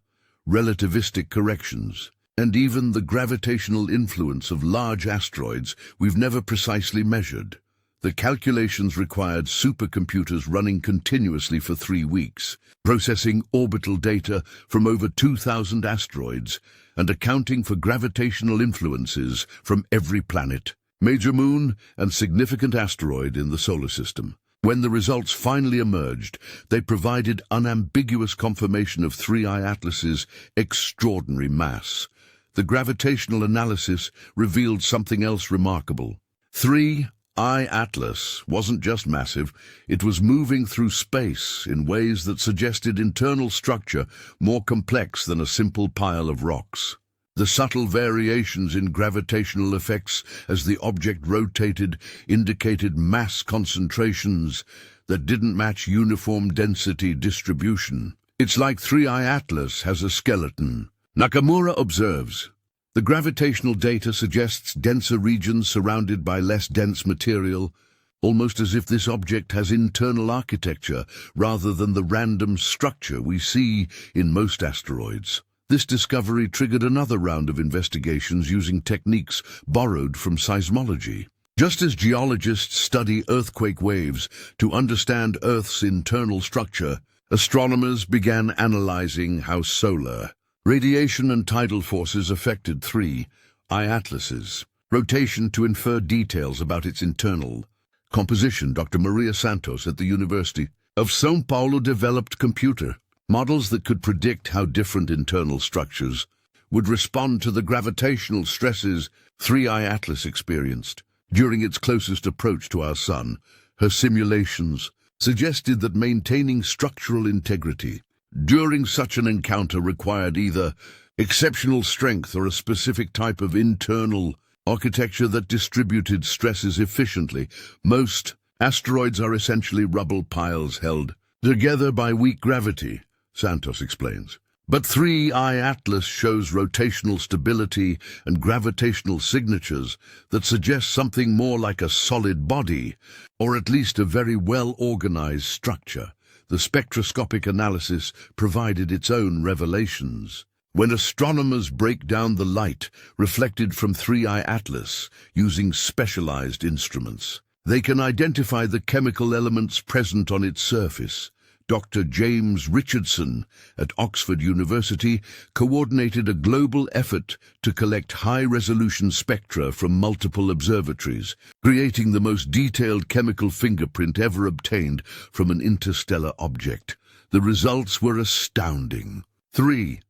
Speaker 2: relativistic corrections, and even the gravitational influence of large asteroids we've never precisely measured. The calculations required supercomputers running continuously for 3 weeks, processing orbital data from over 2,000 asteroids and accounting for gravitational influences from every planet, major moon, and significant asteroid in the solar system. When the results finally emerged, they provided unambiguous confirmation of 3I Atlas's extraordinary mass. The gravitational analysis revealed something else remarkable. 3I Atlas wasn't just massive, it was moving through space in ways that suggested internal structure more complex than a simple pile of rocks. The subtle variations in gravitational effects as the object rotated indicated mass concentrations that didn't match uniform density distribution. It's like 3I Atlas has a skeleton. Nakamura observes, the gravitational data suggests denser regions surrounded by less dense material, almost as if this object has internal architecture rather than the random structure we see in most asteroids. This discovery triggered another round of investigations using techniques borrowed from seismology. Just as geologists study earthquake waves to understand Earth's internal structure, astronomers began analyzing how solar radiation and tidal forces affected 3I atlases. Rotation to infer details about its internal composition. Dr. Maria Santos at the University of São Paulo developed computer models that could predict how different internal structures would respond to the gravitational stresses 3I Atlas experienced during its closest approach to our Sun. Her simulations suggested that maintaining structural integrity during such an encounter required either exceptional strength or a specific type of internal architecture that distributed stresses efficiently. Most asteroids are essentially rubble piles held together by weak gravity, Santos explains. But 3I Atlas shows rotational stability and gravitational signatures that suggest something more like a solid body, or at least a very well-organized structure. The spectroscopic analysis provided its own revelations. When astronomers break down the light reflected from 3I Atlas using specialized instruments, they can identify the chemical elements present on its surface. Dr. James Richardson at Oxford University coordinated a global effort to collect high-resolution spectra from multiple observatories, creating the most detailed chemical fingerprint ever obtained from an interstellar object. The results were astounding. 3I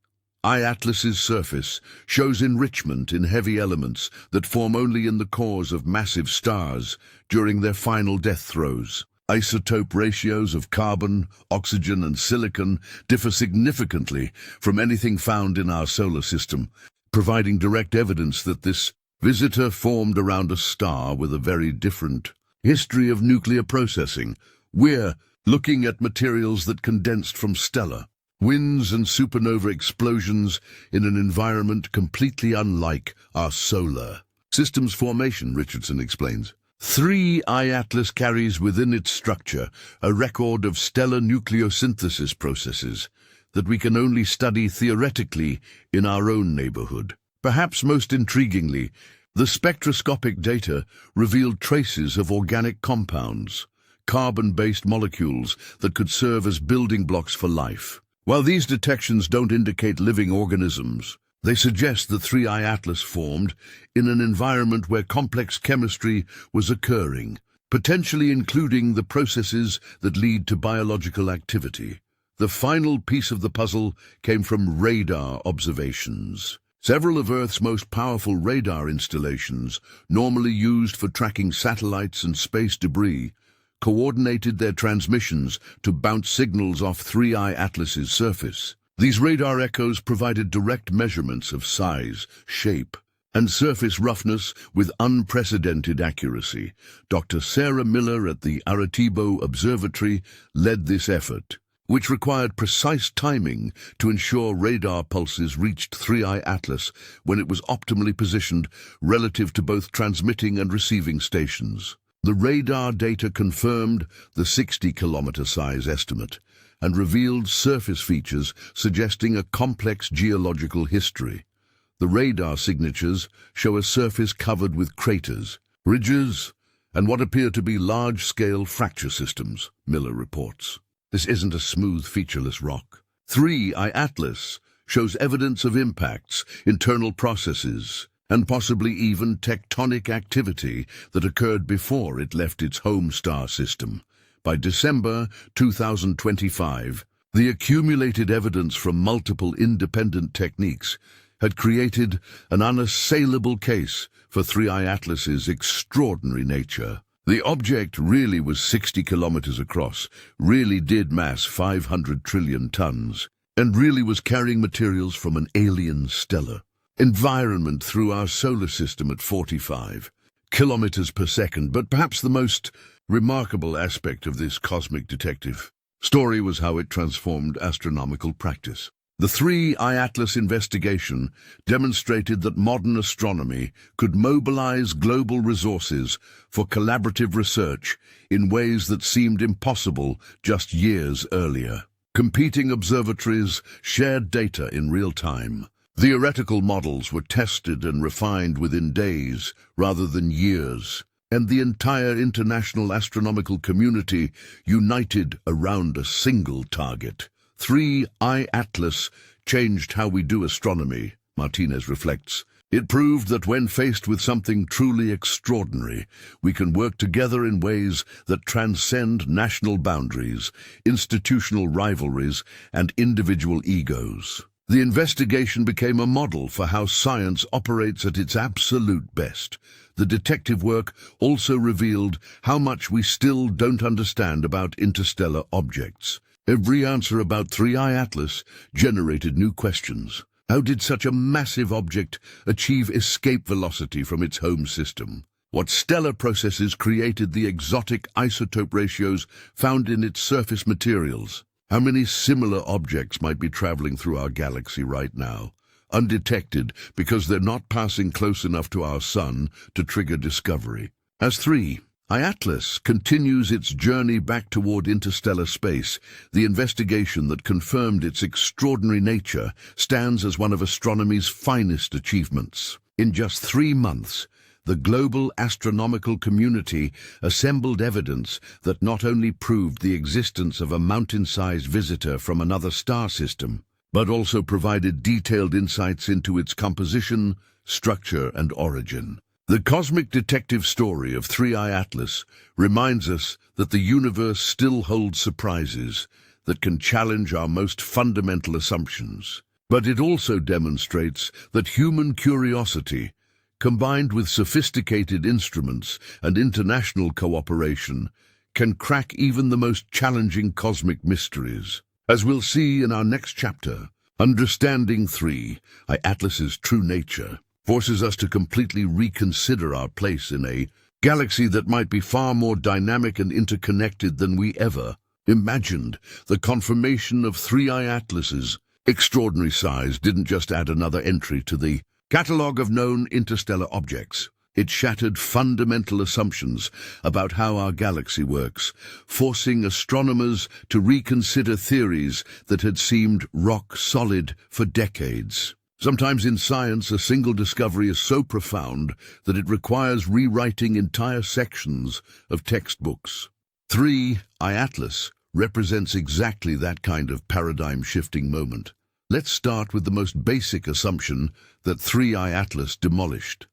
Speaker 2: Atlas's surface shows enrichment in heavy elements that form only in the cores of massive stars during their final death throes. Isotope ratios of carbon, oxygen, and silicon differ significantly from anything found in our solar system, providing direct evidence that this visitor formed around a star with a very different history of nuclear processing. We're looking at materials that condensed from stellar winds and supernova explosions in an environment completely unlike our solar system's formation, Richardson explains. 3I Atlas carries within its structure a record of stellar nucleosynthesis processes that we can only study theoretically in our own neighborhood. Perhaps most intriguingly, the spectroscopic data revealed traces of organic compounds, carbon-based molecules that could serve as building blocks for life. While these detections don't indicate living organisms, they suggest that 3I Atlas formed in an environment where complex chemistry was occurring, potentially including the processes that lead to biological activity. The final piece of the puzzle came from radar observations. Several of Earth's most powerful radar installations, normally used for tracking satellites and space debris, coordinated their transmissions to bounce signals off 3I Atlas's surface. These radar echoes provided direct measurements of size, shape, and surface roughness with unprecedented accuracy. Dr. Sarah Miller at the Arecibo Observatory led this effort, which required precise timing to ensure radar pulses reached 3I Atlas when it was optimally positioned relative to both transmitting and receiving stations. The radar data confirmed the 60-kilometer size estimate and revealed surface features suggesting a complex geological history. The radar signatures show a surface covered with craters, ridges, and what appear to be large-scale fracture systems, Miller reports. This isn't a smooth, featureless rock. 3I Atlas shows evidence of impacts, internal processes, and possibly even tectonic activity that occurred before it left its home star system. By December 2025, the accumulated evidence from multiple independent techniques had created an unassailable case for 3I Atlas's extraordinary nature. The object really was 60 kilometers across, really did mass 500 trillion tons, and really was carrying materials from an alien stellar environment through our solar system at 45 kilometers per second. But perhaps the most remarkable aspect of this cosmic detective story was how it transformed astronomical practice. The 3I Atlas investigation demonstrated that modern astronomy could mobilize global resources for collaborative research in ways that seemed impossible just years earlier. Competing observatories shared data in real time. Theoretical models were tested and refined within days rather than years, and the entire international astronomical community united around a single target. 3I Atlas changed how we do astronomy, Martinez reflects. It proved that when faced with something truly extraordinary, we can work together in ways that transcend national boundaries, institutional rivalries, and individual egos. The investigation became a model for how science operates at its absolute best. The detective work also revealed how much we still don't understand about interstellar objects. Every answer about 3I Atlas generated new questions. How did such a massive object achieve escape velocity from its home system? What stellar processes created the exotic isotope ratios found in its surface materials? How many similar objects might be traveling through our galaxy right now, undetected because they're not passing close enough to our sun to trigger discovery? As 3I Atlas continues its journey back toward interstellar space, the investigation that confirmed its extraordinary nature stands as one of astronomy's finest achievements. In just 3 months, the global astronomical community assembled evidence that not only proved the existence of a mountain-sized visitor from another star system, but also provided detailed insights into its composition, structure, and origin. The cosmic detective story of 3I Atlas reminds us that the universe still holds surprises that can challenge our most fundamental assumptions. But it also demonstrates that human curiosity, combined with sophisticated instruments and international cooperation, can crack even the most challenging cosmic mysteries. As we'll see in our next chapter, understanding 3I Atlas's true nature forces us to completely reconsider our place in a galaxy that might be far more dynamic and interconnected than we ever imagined. The confirmation of 3I Atlas's extraordinary size didn't just add another entry to the catalogue of known interstellar objects. It shattered fundamental assumptions about how our galaxy works, forcing astronomers to reconsider theories that had seemed rock solid for decades. Sometimes in science, a single discovery is so profound that it requires rewriting entire sections of textbooks. 3I Atlas represents exactly that kind of paradigm-shifting moment. Let's start with the most basic assumption that 3I Atlas demolished.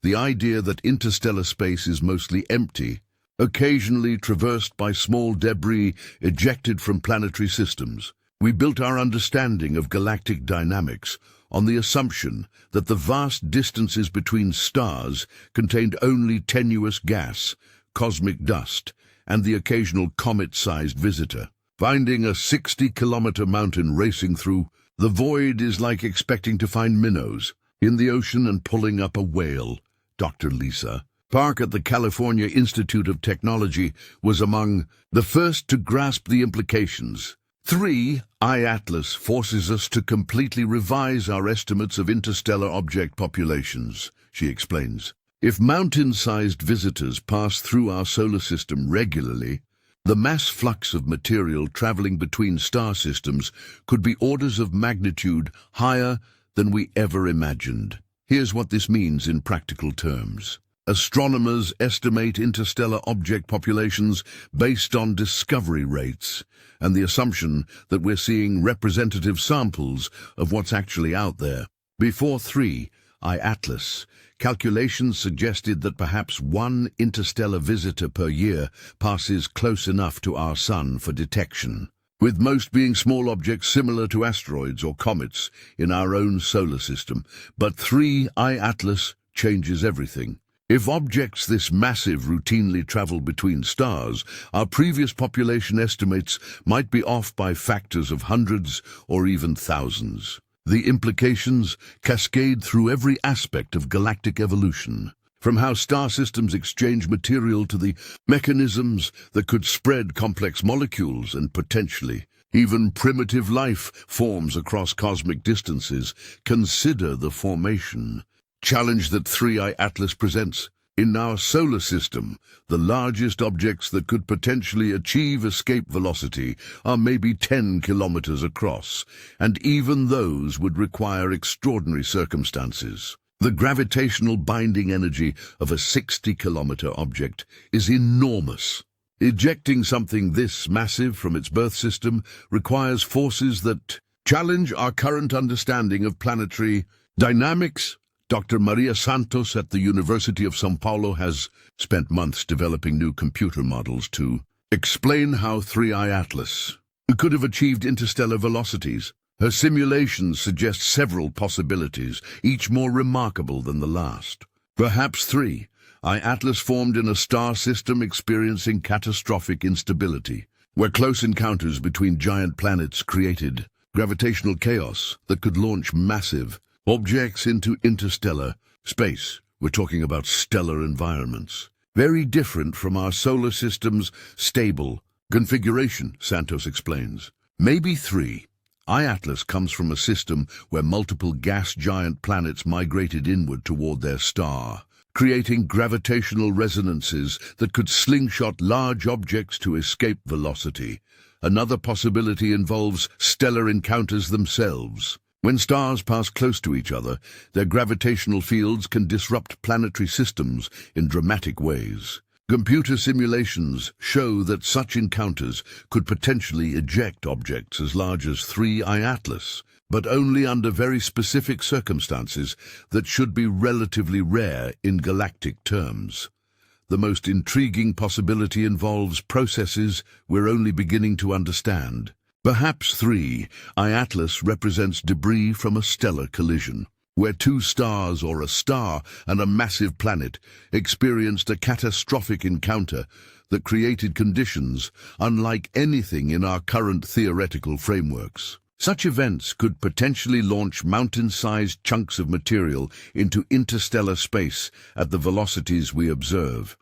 Speaker 2: The idea that interstellar space is mostly empty, occasionally traversed by small debris ejected from planetary systems. We built our understanding of galactic dynamics on the assumption that the vast distances between stars contained only tenuous gas, cosmic dust, and the occasional comet-sized visitor. Finding a 60-kilometer mountain racing through the void is like expecting to find minnows in the ocean and pulling up a whale. Dr. Lisa Park at the California Institute of Technology was among the first to grasp the implications. 3I Atlas forces us to completely revise our estimates of interstellar object populations, she explains. If mountain-sized visitors pass through our solar system regularly, the mass flux of material traveling between star systems could be orders of magnitude higher than we ever imagined. Here's what this means in practical terms. Astronomers estimate interstellar object populations based on discovery rates and the assumption that we're seeing representative samples of what's actually out there. Before 3I Atlas, calculations suggested that perhaps one interstellar visitor per year passes close enough to our sun for detection, with most being small objects similar to asteroids or comets in our own solar system. But 3I Atlas changes everything. If objects this massive routinely travel between stars, our previous population estimates might be off by factors of hundreds or even thousands. The implications cascade through every aspect of galactic evolution, from how star systems exchange material to the mechanisms that could spread complex molecules and potentially even primitive life forms across cosmic distances. Consider the formation challenge that 3I Atlas presents. In our solar system, the largest objects that could potentially achieve escape velocity are maybe 10 kilometers across, and even those would require extraordinary circumstances. The gravitational binding energy of a 60-kilometer object is enormous. Ejecting something this massive from its birth system requires forces that challenge our current understanding of planetary dynamics. Dr. Maria Santos at the University of São Paulo has spent months developing new computer models to explain how 3I Atlas could have achieved interstellar velocities. Her simulations suggest several possibilities, each more remarkable than the last. Perhaps 3I Atlas formed in a star system experiencing catastrophic instability, where close encounters between giant planets created gravitational chaos that could launch massive objects into interstellar space. We're talking about stellar environments, very different from our solar system's stable configuration, Santos explains. Maybe 3I Atlas comes from a system where multiple gas giant planets migrated inward toward their star, creating gravitational resonances that could slingshot large objects to escape velocity. Another possibility involves stellar encounters themselves. When stars pass close to each other, their gravitational fields can disrupt planetary systems in dramatic ways. Computer simulations show that such encounters could potentially eject objects as large as 3I Atlas, but only under very specific circumstances that should be relatively rare in galactic terms. The most intriguing possibility involves processes we're only beginning to understand. Perhaps 3I Atlas represents debris from a stellar collision, where two stars or a star and a massive planet experienced a catastrophic encounter that created conditions unlike anything in our current theoretical frameworks. Such events could potentially launch mountain-sized chunks of material into interstellar space at the velocities we observe.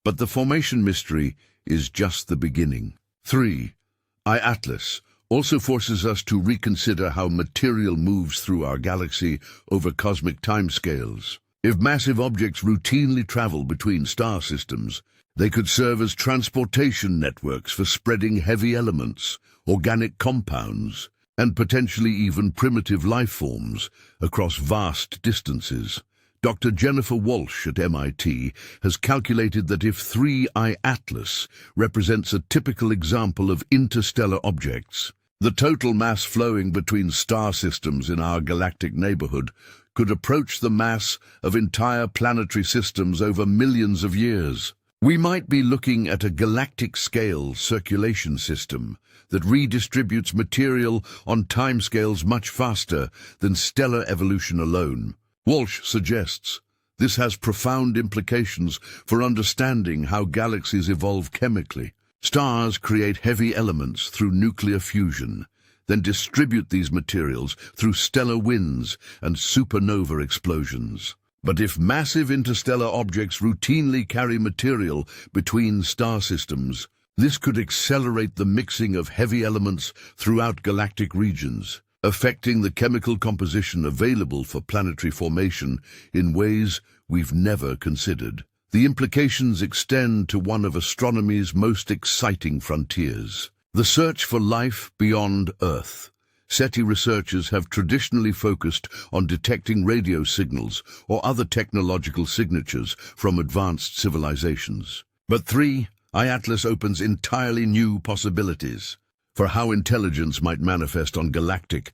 Speaker 2: But the formation mystery is just the beginning. 3I Atlas also forces us to reconsider how material moves through our galaxy over cosmic timescales. If massive objects routinely travel between star systems, they could serve as transportation networks for spreading heavy elements, organic compounds, and potentially even primitive life forms across vast distances. Dr. Jennifer Walsh at MIT has calculated that if 3I Atlas represents a typical example of interstellar objects, the total mass flowing between star systems in our galactic neighborhood could approach the mass of entire planetary systems over millions of years. We might be looking at a galactic-scale circulation system that redistributes material on timescales much faster than stellar evolution alone. Walsh suggests this has profound implications for understanding how galaxies evolve chemically. Stars create heavy elements through nuclear fusion, then distribute these materials through stellar winds and supernova explosions. But if massive interstellar objects routinely carry material between star systems, this could accelerate the mixing of heavy elements throughout galactic regions, affecting the chemical composition available for planetary formation in ways we've never considered. The implications extend to one of astronomy's most exciting frontiers, the search for life beyond Earth. SETI researchers have traditionally focused on detecting radio signals or other technological signatures from advanced civilizations. But 3I Atlas opens entirely new possibilities for how intelligence might manifest on galactic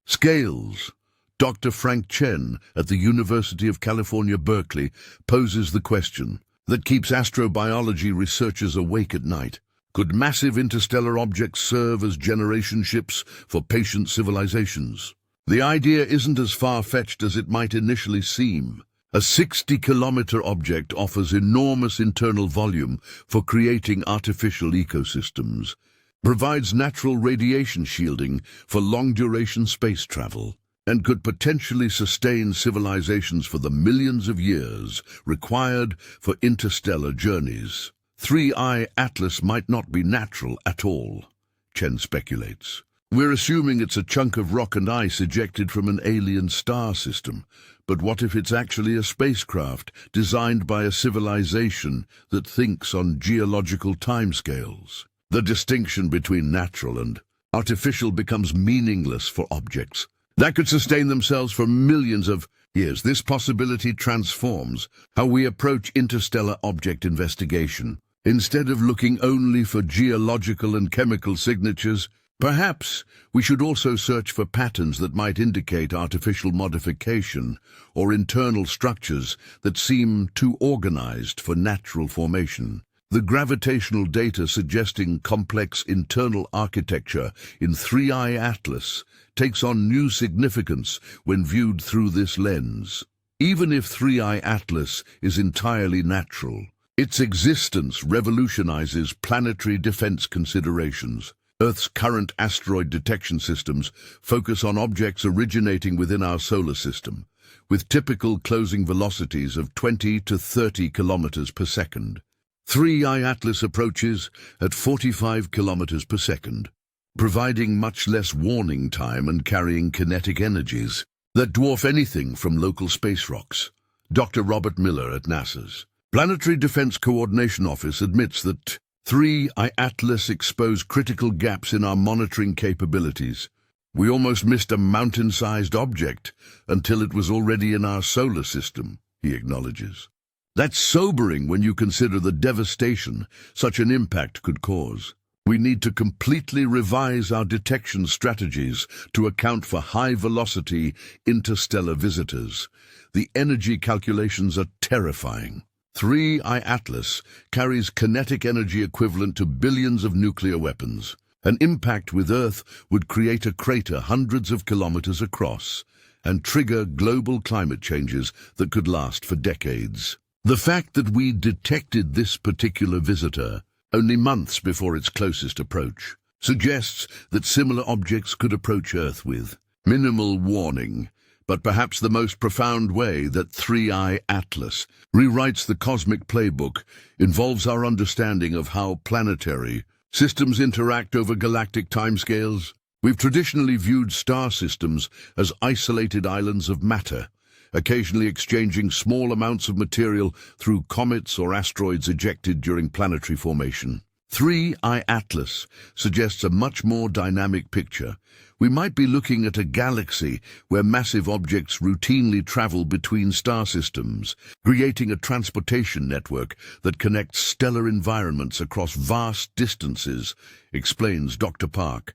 Speaker 2: scales. Dr. Frank Chen at the University of California, Berkeley, poses the question that keeps astrobiology researchers awake at night. Could massive interstellar objects serve as generation ships for patient civilizations? The idea isn't as far-fetched as it might initially seem. A 60-kilometer object offers enormous internal volume for creating artificial ecosystems, provides natural radiation shielding for long-duration space travel, and could potentially sustain civilizations for the millions of years required for interstellar journeys. 3I Atlas might not be natural at all, Chen speculates. We're assuming it's a chunk of rock and ice ejected from an alien star system. But what if it's actually a spacecraft designed by a civilization that thinks on geological timescales? The distinction between natural and artificial becomes meaningless for objects that could sustain themselves for millions of years. This possibility transforms how we approach interstellar object investigation. Instead of looking only for geological and chemical signatures, Perhaps we should also search for patterns that might indicate artificial modification or internal structures that seem too organized for natural formation. The gravitational data suggesting complex internal architecture in 3I Atlas takes on new significance when viewed through this lens. Even if 3I Atlas is entirely natural, its existence revolutionizes planetary defense considerations. Earth's current asteroid detection systems focus on objects originating within our solar system, with typical closing velocities of 20 to 30 kilometers per second. 3I Atlas approaches at 45 kilometers per second, providing much less warning time and carrying kinetic energies that dwarf anything from local space rocks. Dr. Robert Miller at NASA's Planetary Defense Coordination Office admits that 3I Atlas exposed critical gaps in our monitoring capabilities. We almost missed a mountain-sized object until it was already in our solar system, he acknowledges. That's sobering when you consider the devastation such an impact could cause. We need to completely revise our detection strategies to account for high-velocity interstellar visitors. The energy calculations are terrifying. 3I Atlas carries kinetic energy equivalent to billions of nuclear weapons. An impact with Earth would create a crater hundreds of kilometers across and trigger global climate changes that could last for decades. The fact that we detected this particular visitor only months before its closest approach suggests that similar objects could approach Earth with minimal warning. But perhaps the most profound way that 3I Atlas rewrites the cosmic playbook involves our understanding of how planetary systems interact over galactic timescales. We've traditionally viewed star systems as isolated islands of matter, occasionally exchanging small amounts of material through comets or asteroids ejected during planetary formation. 3I Atlas suggests a much more dynamic picture. We might be looking at a galaxy where massive objects routinely travel between star systems, creating a transportation network that connects stellar environments across vast distances, explains Dr. Park.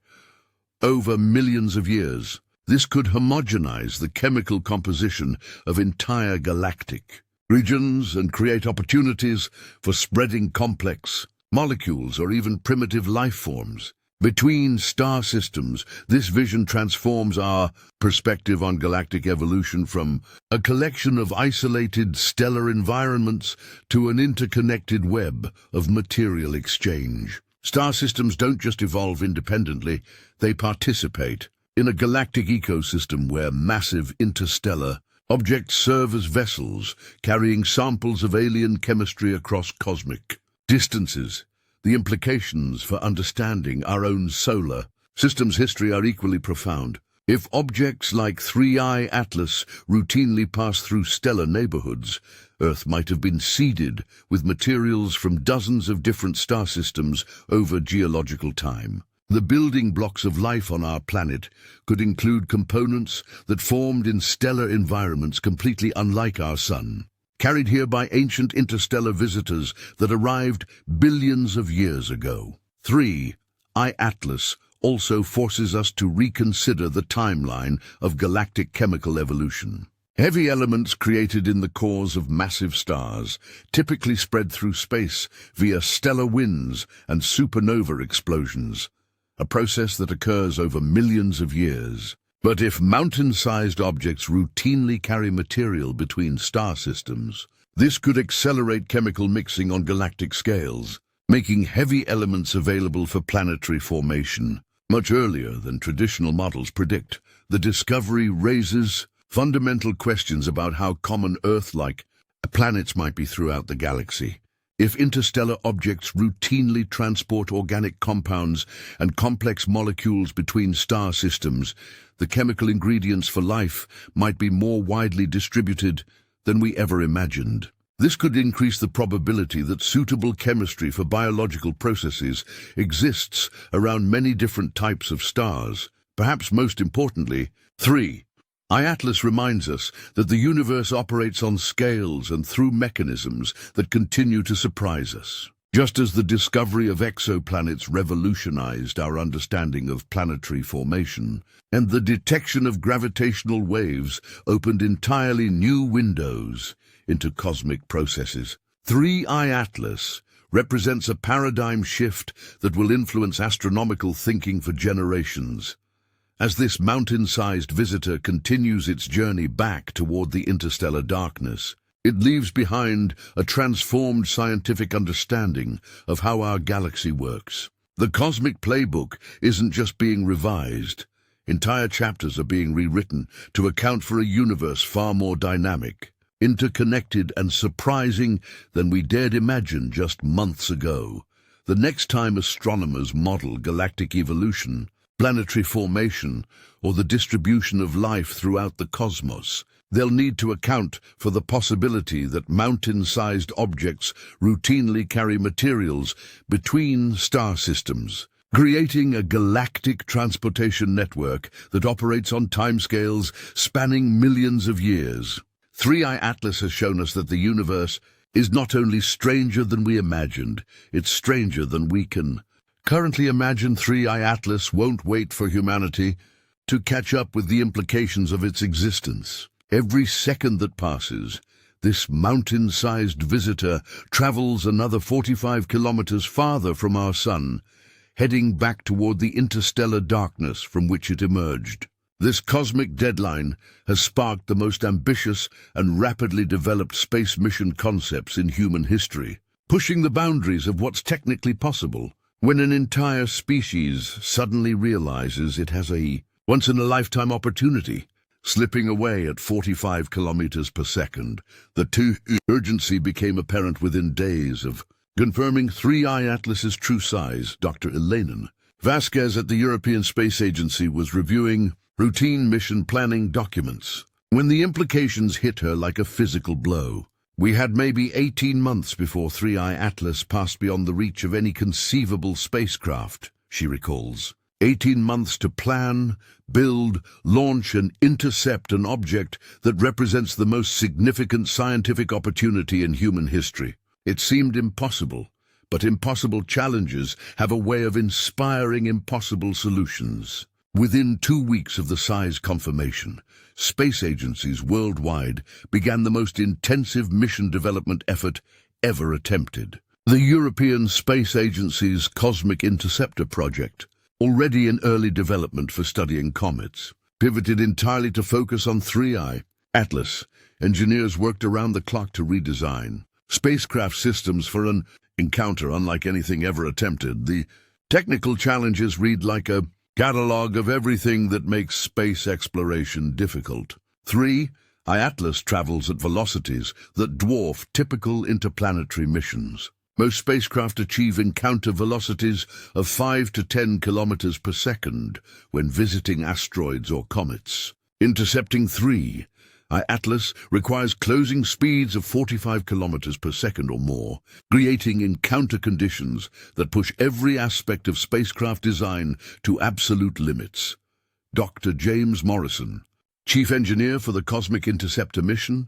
Speaker 2: Over millions of years, this could homogenize the chemical composition of entire galactic regions and create opportunities for spreading complex molecules or even primitive life forms. Between star systems, this vision transforms our perspective on galactic evolution from a collection of isolated stellar environments to an interconnected web of material exchange. Star systems don't just evolve independently, they participate in a galactic ecosystem where massive interstellar objects serve as vessels, carrying samples of alien chemistry across cosmic distances. The implications for understanding our own solar system's history are equally profound. If objects like 3I Atlas routinely pass through stellar neighborhoods, Earth might have been seeded with materials from dozens of different star systems over geological time. The building blocks of life on our planet could include components that formed in stellar environments completely unlike our Sun, carried here by ancient interstellar visitors that arrived billions of years ago. 3I Atlas also forces us to reconsider the timeline of galactic chemical evolution. Heavy elements created in the cores of massive stars typically spread through space via stellar winds and supernova explosions, a process that occurs over millions of years. But if mountain-sized objects routinely carry material between star systems, this could accelerate chemical mixing on galactic scales, making heavy elements available for planetary formation much earlier than traditional models predict. The discovery raises fundamental questions about how common Earth-like planets might be throughout the galaxy. If interstellar objects routinely transport organic compounds and complex molecules between star systems, the chemical ingredients for life might be more widely distributed than we ever imagined. This could increase the probability that suitable chemistry for biological processes exists around many different types of stars. Perhaps most importantly, 3I Atlas reminds us that the universe operates on scales and through mechanisms that continue to surprise us. Just as the discovery of exoplanets revolutionized our understanding of planetary formation, and the detection of gravitational waves opened entirely new windows into cosmic processes, 3I Atlas represents a paradigm shift that will influence astronomical thinking for generations. As this mountain-sized visitor continues its journey back toward the interstellar darkness, it leaves behind a transformed scientific understanding of how our galaxy works. The cosmic playbook isn't just being revised. Entire chapters are being rewritten to account for a universe far more dynamic, interconnected and surprising than we dared imagine just months ago. The next time astronomers model galactic evolution, planetary formation, or the distribution of life throughout the cosmos, they'll need to account for the possibility that mountain-sized objects routinely carry materials between star systems, creating a galactic transportation network that operates on timescales spanning millions of years. 3I Atlas has shown us that the universe is not only stranger than we imagined, it's stranger than we can currently imagine. 3I Atlas won't wait for humanity to catch up with the implications of its existence. Every second that passes, this mountain-sized visitor travels another 45 kilometers farther from our sun, heading back toward the interstellar darkness from which it emerged. This cosmic deadline has sparked the most ambitious and rapidly developed space mission concepts in human history, pushing the boundaries of what's technically possible. When an entire species suddenly realizes it has a once-in-a-lifetime opportunity, slipping away at 45 kilometers per second, the urgency became apparent within days of confirming 3I Atlas's true size. Dr. Elena Vasquez at the European Space Agency was reviewing routine mission planning documents when the implications hit her like a physical blow. We had maybe 18 months before 3I Atlas passed beyond the reach of any conceivable spacecraft, she recalls. 18 months to plan, build, launch, and intercept an object that represents the most significant scientific opportunity in human history. It seemed impossible, but impossible challenges have a way of inspiring impossible solutions. Within 2 weeks of the size confirmation, space agencies worldwide began the most intensive mission development effort ever attempted. The European Space Agency's Cosmic Interceptor project, already in early development for studying comets, pivoted entirely to focus on 3I Atlas. Engineers worked around the clock to redesign spacecraft systems for an encounter unlike anything ever attempted. The technical challenges read like a catalog of everything that makes space exploration difficult. 3I Atlas travels at velocities that dwarf typical interplanetary missions. Most spacecraft achieve encounter velocities of 5 to 10 kilometers per second when visiting asteroids or comets. Intercepting 3I Atlas requires closing speeds of 45 kilometers per second or more, creating encounter conditions that push every aspect of spacecraft design to absolute limits. Dr. James Morrison, chief engineer for the Cosmic Interceptor mission,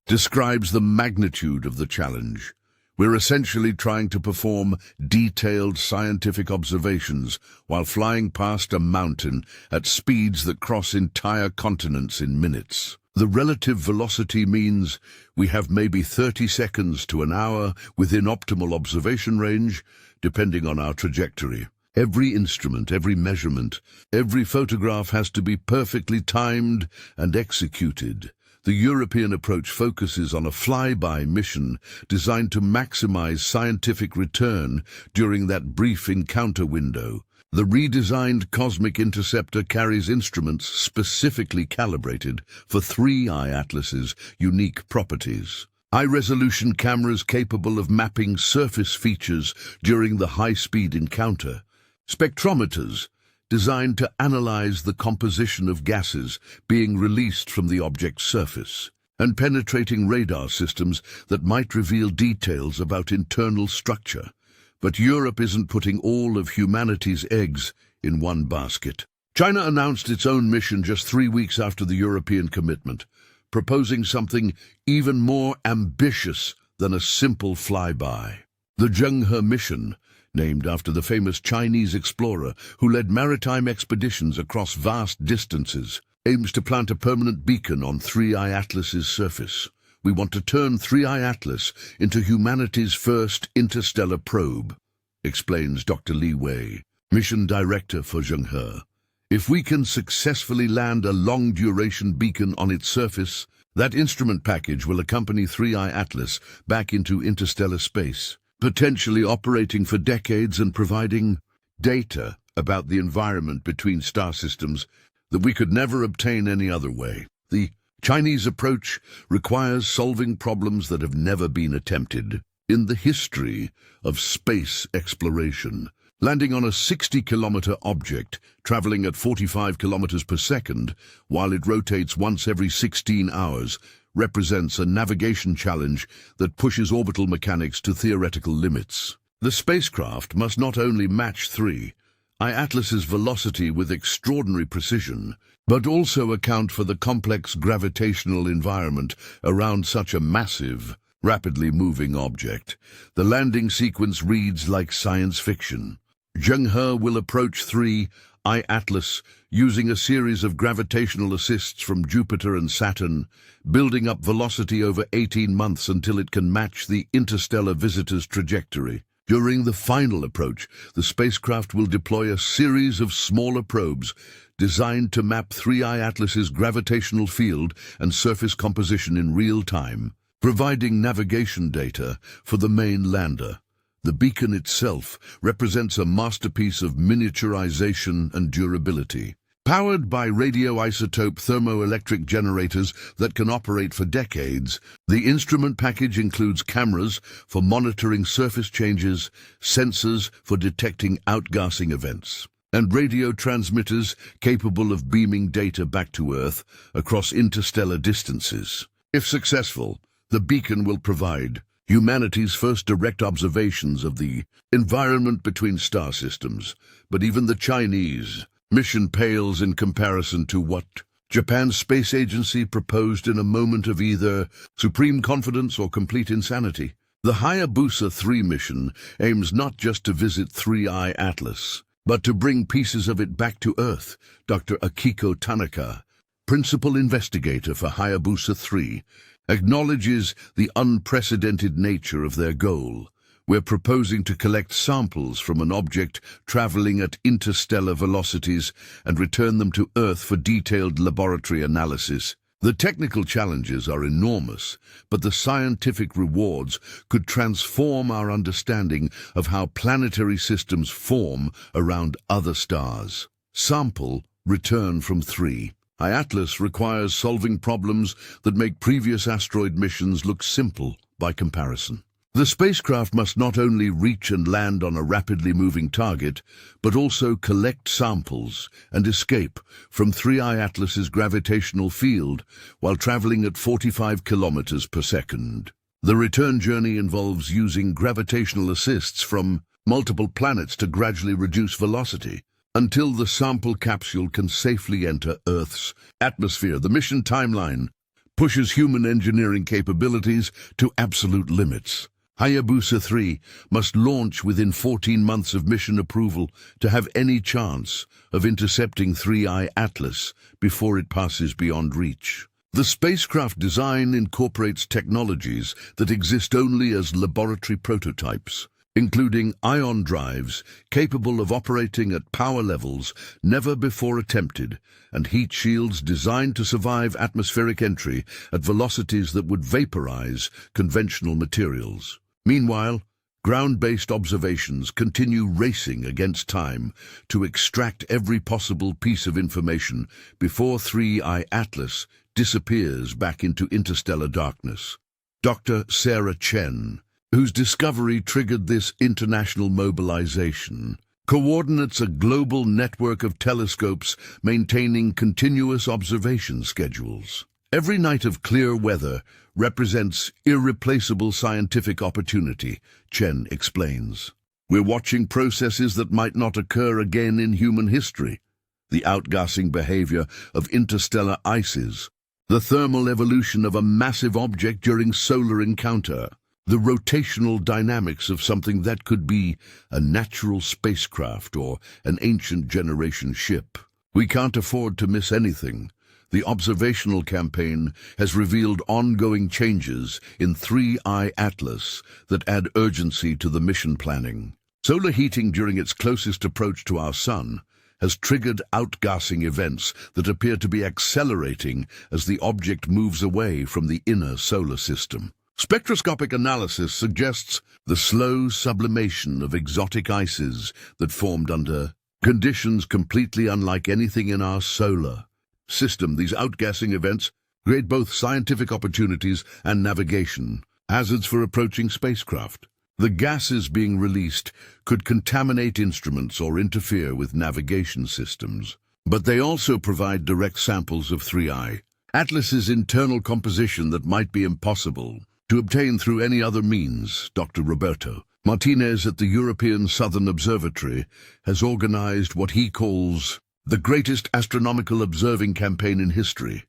Speaker 2: describes the magnitude of the challenge. We're essentially trying to perform detailed scientific observations while flying past a mountain at speeds that cross entire continents in minutes. The relative velocity means we have maybe 30 seconds to an hour within optimal observation range, depending on our trajectory. Every instrument, every measurement, every photograph has to be perfectly timed and executed. The European approach focuses on a flyby mission designed to maximize scientific return during that brief encounter window. The redesigned Cosmic Interceptor carries instruments specifically calibrated for 3I Atlas's unique properties. High-resolution cameras capable of mapping surface features during the high-speed encounter. Spectrometers designed to analyze the composition of gases being released from the object's surface. And penetrating radar systems that might reveal details about internal structure. But Europe isn't putting all of humanity's eggs in one basket. China announced its own mission just 3 weeks after the European commitment, proposing something even more ambitious than a simple flyby. The Zhenghe mission, named after the famous Chinese explorer who led maritime expeditions across vast distances, aims to plant a permanent beacon on 3I Atlas's surface. We want to turn 3I Atlas into humanity's first interstellar probe, explains Dr. Li Wei, mission director for Zhenghe. If we can successfully land a long-duration beacon on its surface, that instrument package will accompany 3I Atlas back into interstellar space, potentially operating for decades and providing data about the environment between star systems that we could never obtain any other way. The Chinese approach requires solving problems that have never been attempted in the history of space exploration. Landing on a 60-kilometer object, traveling at 45 kilometers per second, while it rotates once every 16 hours, represents a navigation challenge that pushes orbital mechanics to theoretical limits. The spacecraft must not only match 3I Atlas's velocity with extraordinary precision, but also account for the complex gravitational environment around such a massive, rapidly moving object. The landing sequence reads like science fiction. Zhenghe will approach 3I Atlas using a series of gravitational assists from Jupiter and Saturn, building up velocity over 18 months until it can match the interstellar visitor's trajectory. During the final approach, the spacecraft will deploy a series of smaller probes designed to map 3I Atlas's gravitational field and surface composition in real time, providing navigation data for the main lander. The beacon itself represents a masterpiece of miniaturization and durability. Powered by radioisotope thermoelectric generators that can operate for decades, the instrument package includes cameras for monitoring surface changes, sensors for detecting outgassing events, and radio transmitters capable of beaming data back to Earth across interstellar distances. If successful, the beacon will provide humanity's first direct observations of the environment between star systems, but even the Chinese mission pales in comparison to what Japan's space agency proposed in a moment of either supreme confidence or complete insanity. The Hayabusa 3 mission aims not just to visit 3I Atlas, but to bring pieces of it back to Earth. Dr. Akiko Tanaka, principal investigator for Hayabusa 3, acknowledges the unprecedented nature of their goal. We're proposing to collect samples from an object traveling at interstellar velocities and return them to Earth for detailed laboratory analysis. The technical challenges are enormous, but the scientific rewards could transform our understanding of how planetary systems form around other stars. Sample return from 3I Atlas requires solving problems that make previous asteroid missions look simple by comparison. The spacecraft must not only reach and land on a rapidly moving target, but also collect samples and escape from 3I Atlas's gravitational field while traveling at 45 kilometers per second. The return journey involves using gravitational assists from multiple planets to gradually reduce velocity until the sample capsule can safely enter Earth's atmosphere. The mission timeline pushes human engineering capabilities to absolute limits. Hayabusa 3 must launch within 14 months of mission approval to have any chance of intercepting 3I Atlas before it passes beyond reach. The spacecraft design incorporates technologies that exist only as laboratory prototypes, including ion drives capable of operating at power levels never before attempted, and heat shields designed to survive atmospheric entry at velocities that would vaporize conventional materials. Meanwhile, ground-based observations continue racing against time to extract every possible piece of information before 3I Atlas disappears back into interstellar darkness. Dr. Sarah Chen, whose discovery triggered this international mobilization, coordinates a global network of telescopes maintaining continuous observation schedules. Every night of clear weather represents irreplaceable scientific opportunity, Chen explains. We're watching processes that might not occur again in human history. The outgassing behavior of interstellar ices, the thermal evolution of a massive object during solar encounter, the rotational dynamics of something that could be a natural spacecraft or an ancient generation ship. We can't afford to miss anything. The observational campaign has revealed ongoing changes in 3I Atlas that add urgency to the mission planning. Solar heating during its closest approach to our Sun has triggered outgassing events that appear to be accelerating as the object moves away from the inner solar system. Spectroscopic analysis suggests the slow sublimation of exotic ices that formed under conditions completely unlike anything in our solar system. These outgassing events create both scientific opportunities and navigation hazards for approaching spacecraft. The gases being released could contaminate instruments or interfere with navigation systems, but they also provide direct samples of 3I Atlas's internal composition that might be impossible to obtain through any other means. Dr. Roberto Martinez at the European Southern Observatory has organized what he calls the greatest astronomical observing campaign in history.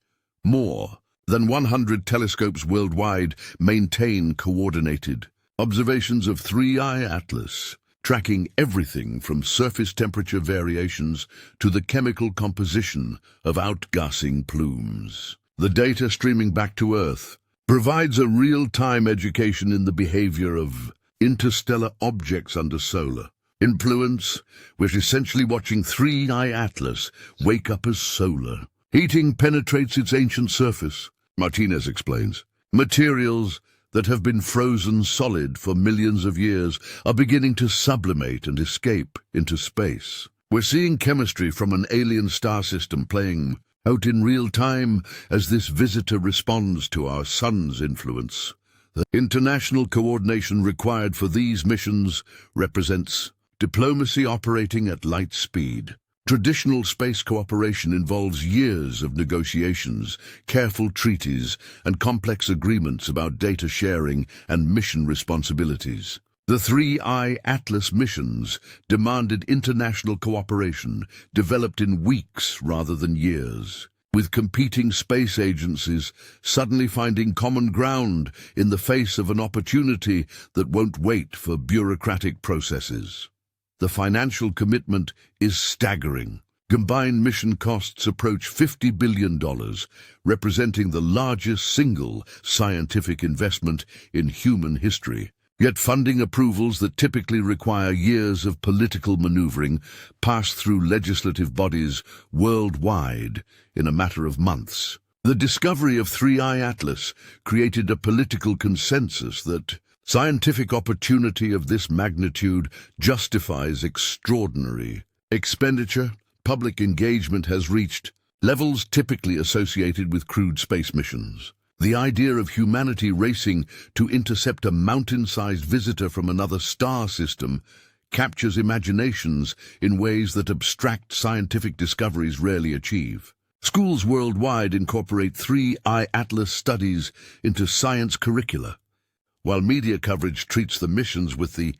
Speaker 2: More than 100 telescopes worldwide maintain coordinated observations of 3I Atlas, tracking everything from surface temperature variations to the chemical composition of outgassing plumes. The data streaming back to Earth provides a real-time education in the behavior of interstellar objects under solar influence. We're essentially watching 3I Atlas wake up as solar heating penetrates its ancient surface. Martinez explains, materials that have been frozen solid for millions of years are beginning to sublimate and escape into space. We're seeing chemistry from an alien star system playing out in real time as this visitor responds to our Sun's influence. The international coordination required for these missions represents diplomacy operating at light speed. Traditional space cooperation involves years of negotiations, careful treaties, and complex agreements about data sharing and mission responsibilities. The 3I Atlas missions demanded international cooperation, developed in weeks rather than years, with competing space agencies suddenly finding common ground in the face of an opportunity that won't wait for bureaucratic processes. The financial commitment is staggering. Combined mission costs approach $50 billion, representing the largest single scientific investment in human history. Yet funding approvals that typically require years of political maneuvering pass through legislative bodies worldwide in a matter of months. The discovery of 3I Atlas created a political consensus that scientific opportunity of this magnitude justifies extraordinary expenditure. Public engagement has reached levels typically associated with crewed space missions. The idea of humanity racing to intercept a mountain-sized visitor from another star system captures imaginations in ways that abstract scientific discoveries rarely achieve. Schools worldwide incorporate 3I Atlas studies into science curricula, while media coverage treats the missions with the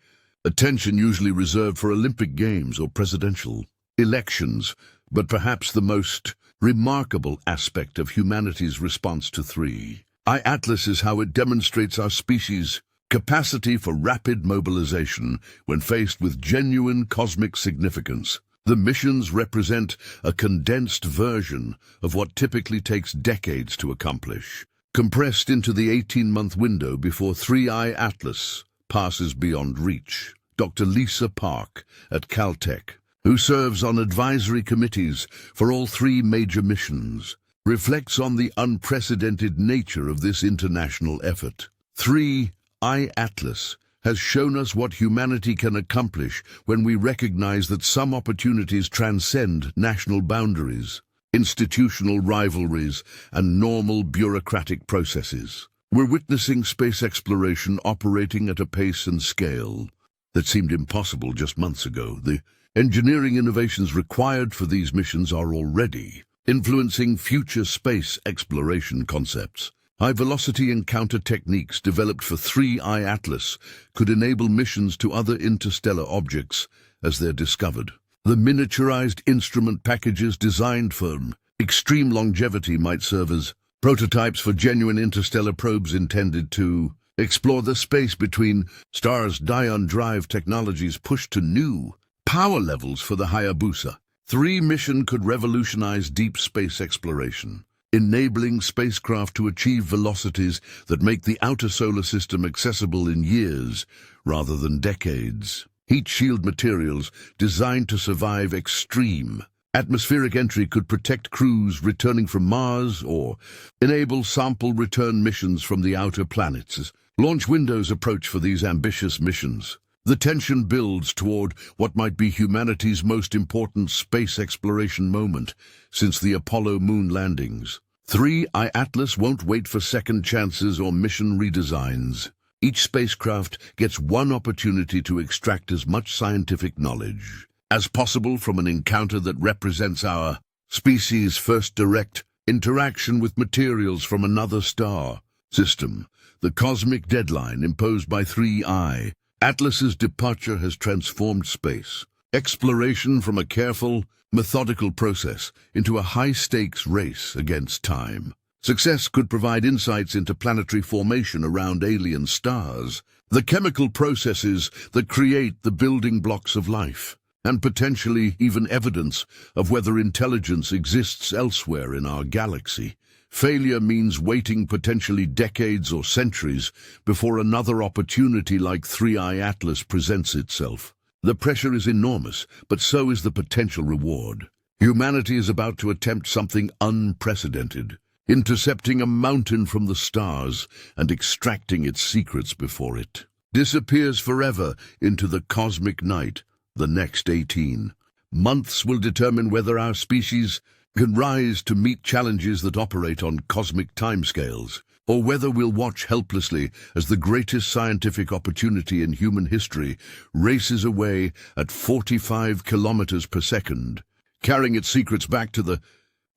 Speaker 2: attention usually reserved for Olympic Games or presidential elections. But perhaps the most remarkable aspect of humanity's response to 3I Atlas is how it demonstrates our species' capacity for rapid mobilization when faced with genuine cosmic significance. The missions represent a condensed version of what typically takes decades to accomplish, compressed into the 18-month window before 3I Atlas passes beyond reach. Dr. Lisa Park at Caltech, who serves on advisory committees for all three major missions, reflects on the unprecedented nature of this international effort. 3I Atlas has shown us what humanity can accomplish when we recognize that some opportunities transcend national boundaries, institutional rivalries, and normal bureaucratic processes. We're witnessing space exploration operating at a pace and scale that seemed impossible just months ago. The engineering innovations required for these missions are already influencing future space exploration concepts. High-velocity encounter techniques developed for 3I Atlas could enable missions to other interstellar objects as they're discovered. The miniaturized instrument packages designed for extreme longevity might serve as prototypes for genuine interstellar probes intended to explore the space between stars. Dion Drive technologies pushed to new power levels for the Hayabusa 3 mission could revolutionize deep space exploration, enabling spacecraft to achieve velocities that make the outer solar system accessible in years rather than decades. Heat shield materials designed to survive extreme atmospheric entry could protect crews returning from Mars or enable sample return missions from the outer planets as launch windows approach for these ambitious missions. The tension builds toward what might be humanity's most important space exploration moment since the Apollo moon landings. 3I Atlas won't wait for second chances or mission redesigns. Each spacecraft gets one opportunity to extract as much scientific knowledge as possible from an encounter that represents our species' first direct interaction with materials from another star system. The cosmic deadline imposed by 3I Atlas's departure has transformed space exploration from a careful, methodical process into a high-stakes race against time. Success could provide insights into planetary formation around alien stars, the chemical processes that create the building blocks of life, and potentially even evidence of whether intelligence exists elsewhere in our galaxy. Failure means waiting potentially decades or centuries before another opportunity like 3I Atlas presents itself. The pressure is enormous, but so is the potential reward. Humanity is about to attempt something unprecedented, intercepting a mountain from the stars and extracting its secrets before it disappears forever into the cosmic night. The next 18 months will determine whether our species can rise to meet challenges that operate on cosmic timescales, or whether we'll watch helplessly as the greatest scientific opportunity in human history races away at 45 kilometers per second, carrying its secrets back to the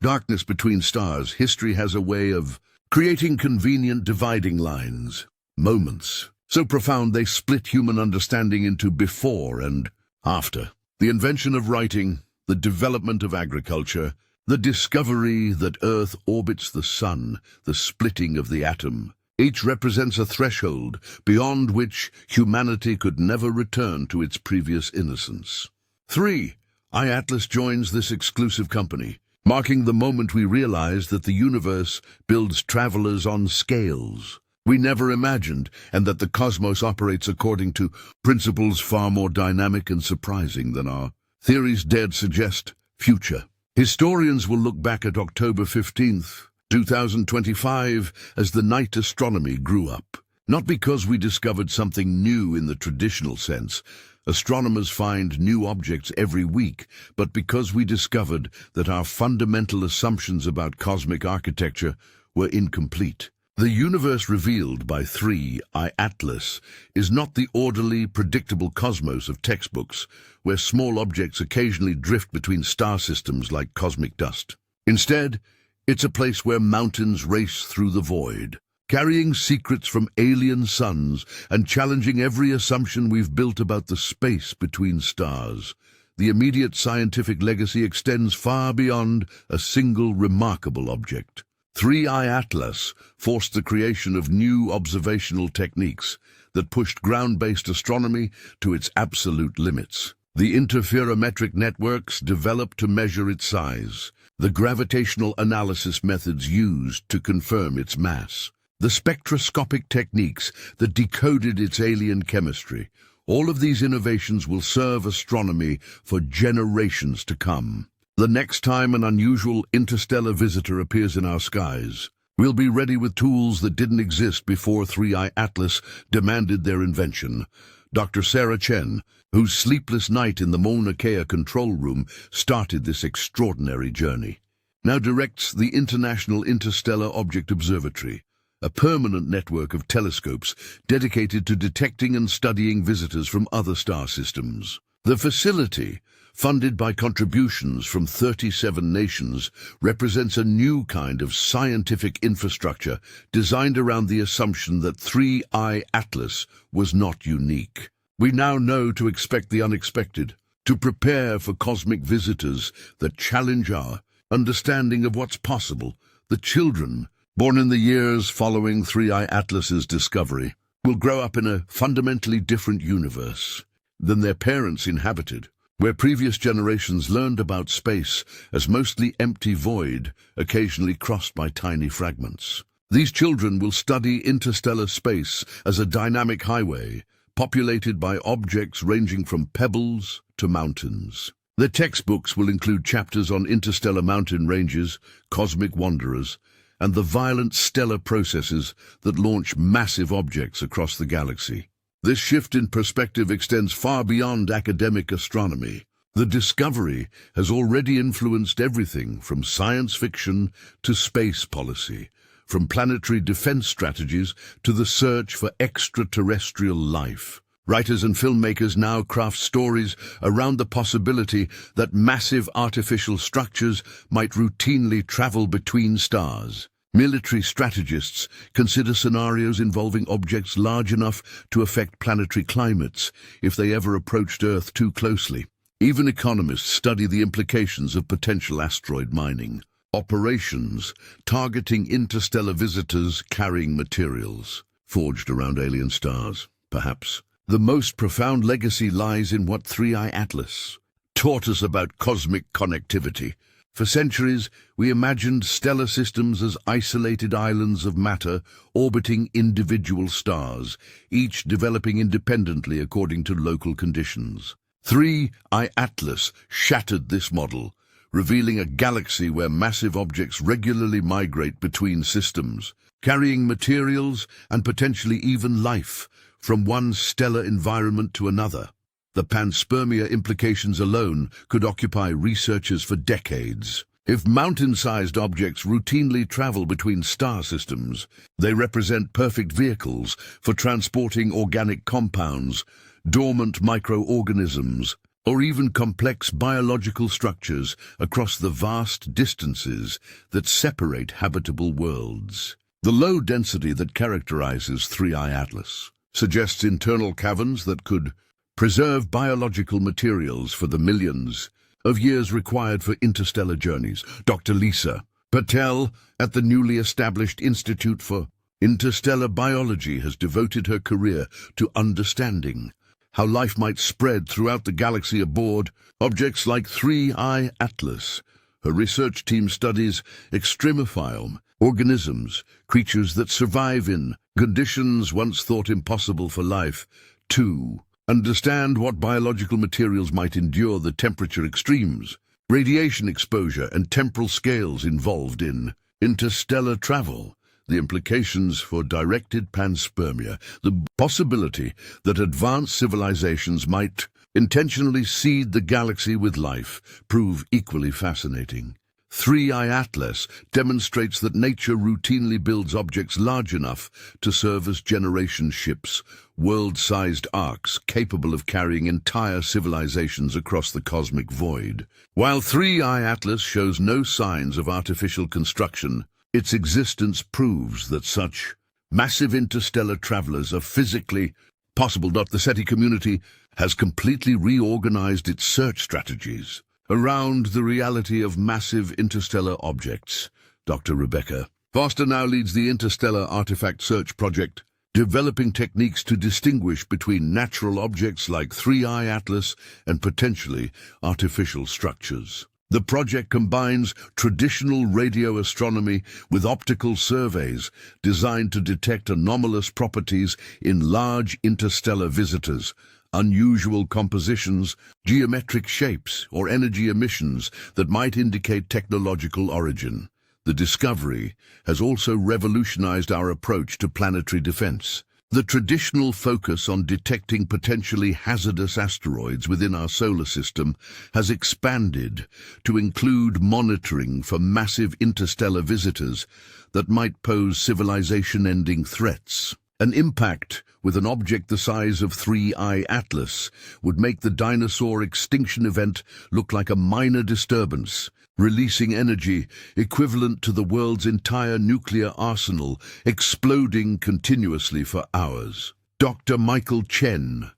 Speaker 2: darkness between stars. History has a way of creating convenient dividing lines, moments so profound they split human understanding into before and after. The invention of writing, the development of agriculture, the discovery that Earth orbits the Sun, the splitting of the atom, each represents a threshold beyond which humanity could never return to its previous innocence. 3I Atlas joins this exclusive company, marking the moment we realize that the universe builds travelers on scales we never imagined, and that the cosmos operates according to principles far more dynamic and surprising than our theories dared suggest. Future historians will look back at October 15th, 2025 as the night astronomy grew up. Not because we discovered something new in the traditional sense. Astronomers find new objects every week, but because we discovered that our fundamental assumptions about cosmic architecture were incomplete. The universe revealed by 3I Atlas is not the orderly, predictable cosmos of textbooks, where small objects occasionally drift between star systems like cosmic dust. Instead, it's a place where mountains race through the void, carrying secrets from alien suns and challenging every assumption we've built about the space between stars. The immediate scientific legacy extends far beyond a single remarkable object. 3I Atlas forced the creation of new observational techniques that pushed ground-based astronomy to its absolute limits. The interferometric networks developed to measure its size, the gravitational analysis methods used to confirm its mass, the spectroscopic techniques that decoded its alien chemistry. All of these innovations will serve astronomy for generations to come. The next time an unusual interstellar visitor appears in our skies, we'll be ready with tools that didn't exist before 3I Atlas demanded their invention. Dr. Sarah Chen, whose sleepless night in the Mauna Kea control room started this extraordinary journey, now directs the International Interstellar Object Observatory, a permanent network of telescopes dedicated to detecting and studying visitors from other star systems. The facility, funded by contributions from 37 nations, represents a new kind of scientific infrastructure designed around the assumption that 3I Atlas was not unique. We now know to expect the unexpected, to prepare for cosmic visitors that challenge our understanding of what's possible. The children, born in the years following 3I Atlas's discovery, will grow up in a fundamentally different universe than their parents inhabited, where previous generations learned about space as mostly empty void, occasionally crossed by tiny fragments. These children will study interstellar space as a dynamic highway, populated by objects ranging from pebbles to mountains. Their textbooks will include chapters on interstellar mountain ranges, cosmic wanderers, and the violent stellar processes that launch massive objects across the galaxy. This shift in perspective extends far beyond academic astronomy. The discovery has already influenced everything from science fiction to space policy, from planetary defense strategies to the search for extraterrestrial life. Writers and filmmakers now craft stories around the possibility that massive artificial structures might routinely travel between stars. Military strategists consider scenarios involving objects large enough to affect planetary climates if they ever approached Earth too closely. Even economists study the implications of potential asteroid mining. Operations targeting interstellar visitors carrying materials forged around alien stars, perhaps. The most profound legacy lies in what 3I Atlas taught us about cosmic connectivity. For centuries, we imagined stellar systems as isolated islands of matter orbiting individual stars, each developing independently according to local conditions. 3I Atlas shattered this model, revealing a galaxy where massive objects regularly migrate between systems, carrying materials and potentially even life from one stellar environment to another. The panspermia implications alone could occupy researchers for decades. If mountain-sized objects routinely travel between star systems, they represent perfect vehicles for transporting organic compounds, dormant microorganisms, or even complex biological structures across the vast distances that separate habitable worlds. The low density that characterizes 3I Atlas suggests internal caverns that could preserve biological materials for the millions of years required for interstellar journeys. Dr. Lisa Patel at the newly established Institute for Interstellar Biology has devoted her career to understanding how life might spread throughout the galaxy aboard objects like 3I Atlas. Her research team studies extremophile organisms, creatures that survive in conditions once thought impossible for life, to understand what biological materials might endure the temperature extremes, radiation exposure, and temporal scales involved in interstellar travel. The implications for directed panspermia, the possibility that advanced civilizations might intentionally seed the galaxy with life, prove equally fascinating. 3I Atlas demonstrates that nature routinely builds objects large enough to serve as generation ships, world-sized arcs capable of carrying entire civilizations across the cosmic void. While 3I Atlas shows no signs of artificial construction, its existence proves that such massive interstellar travelers are physically possible. The SETI community has completely reorganized its search strategies around the reality of massive interstellar objects. Dr. Rebecca Foster now leads the Interstellar Artifact Search Project, developing techniques to distinguish between natural objects like 3I Atlas and potentially artificial structures. The project combines traditional radio astronomy with optical surveys designed to detect anomalous properties in large interstellar visitors, unusual compositions, geometric shapes, or energy emissions that might indicate technological origin. The discovery has also revolutionized our approach to planetary defense. The traditional focus on detecting potentially hazardous asteroids within our solar system has expanded to include monitoring for massive interstellar visitors that might pose civilization-ending threats. An impact with an object the size of 3I Atlas would make the dinosaur extinction event look like a minor disturbance, releasing energy equivalent to the world's entire nuclear arsenal, exploding continuously for hours. Dr. Michael Chen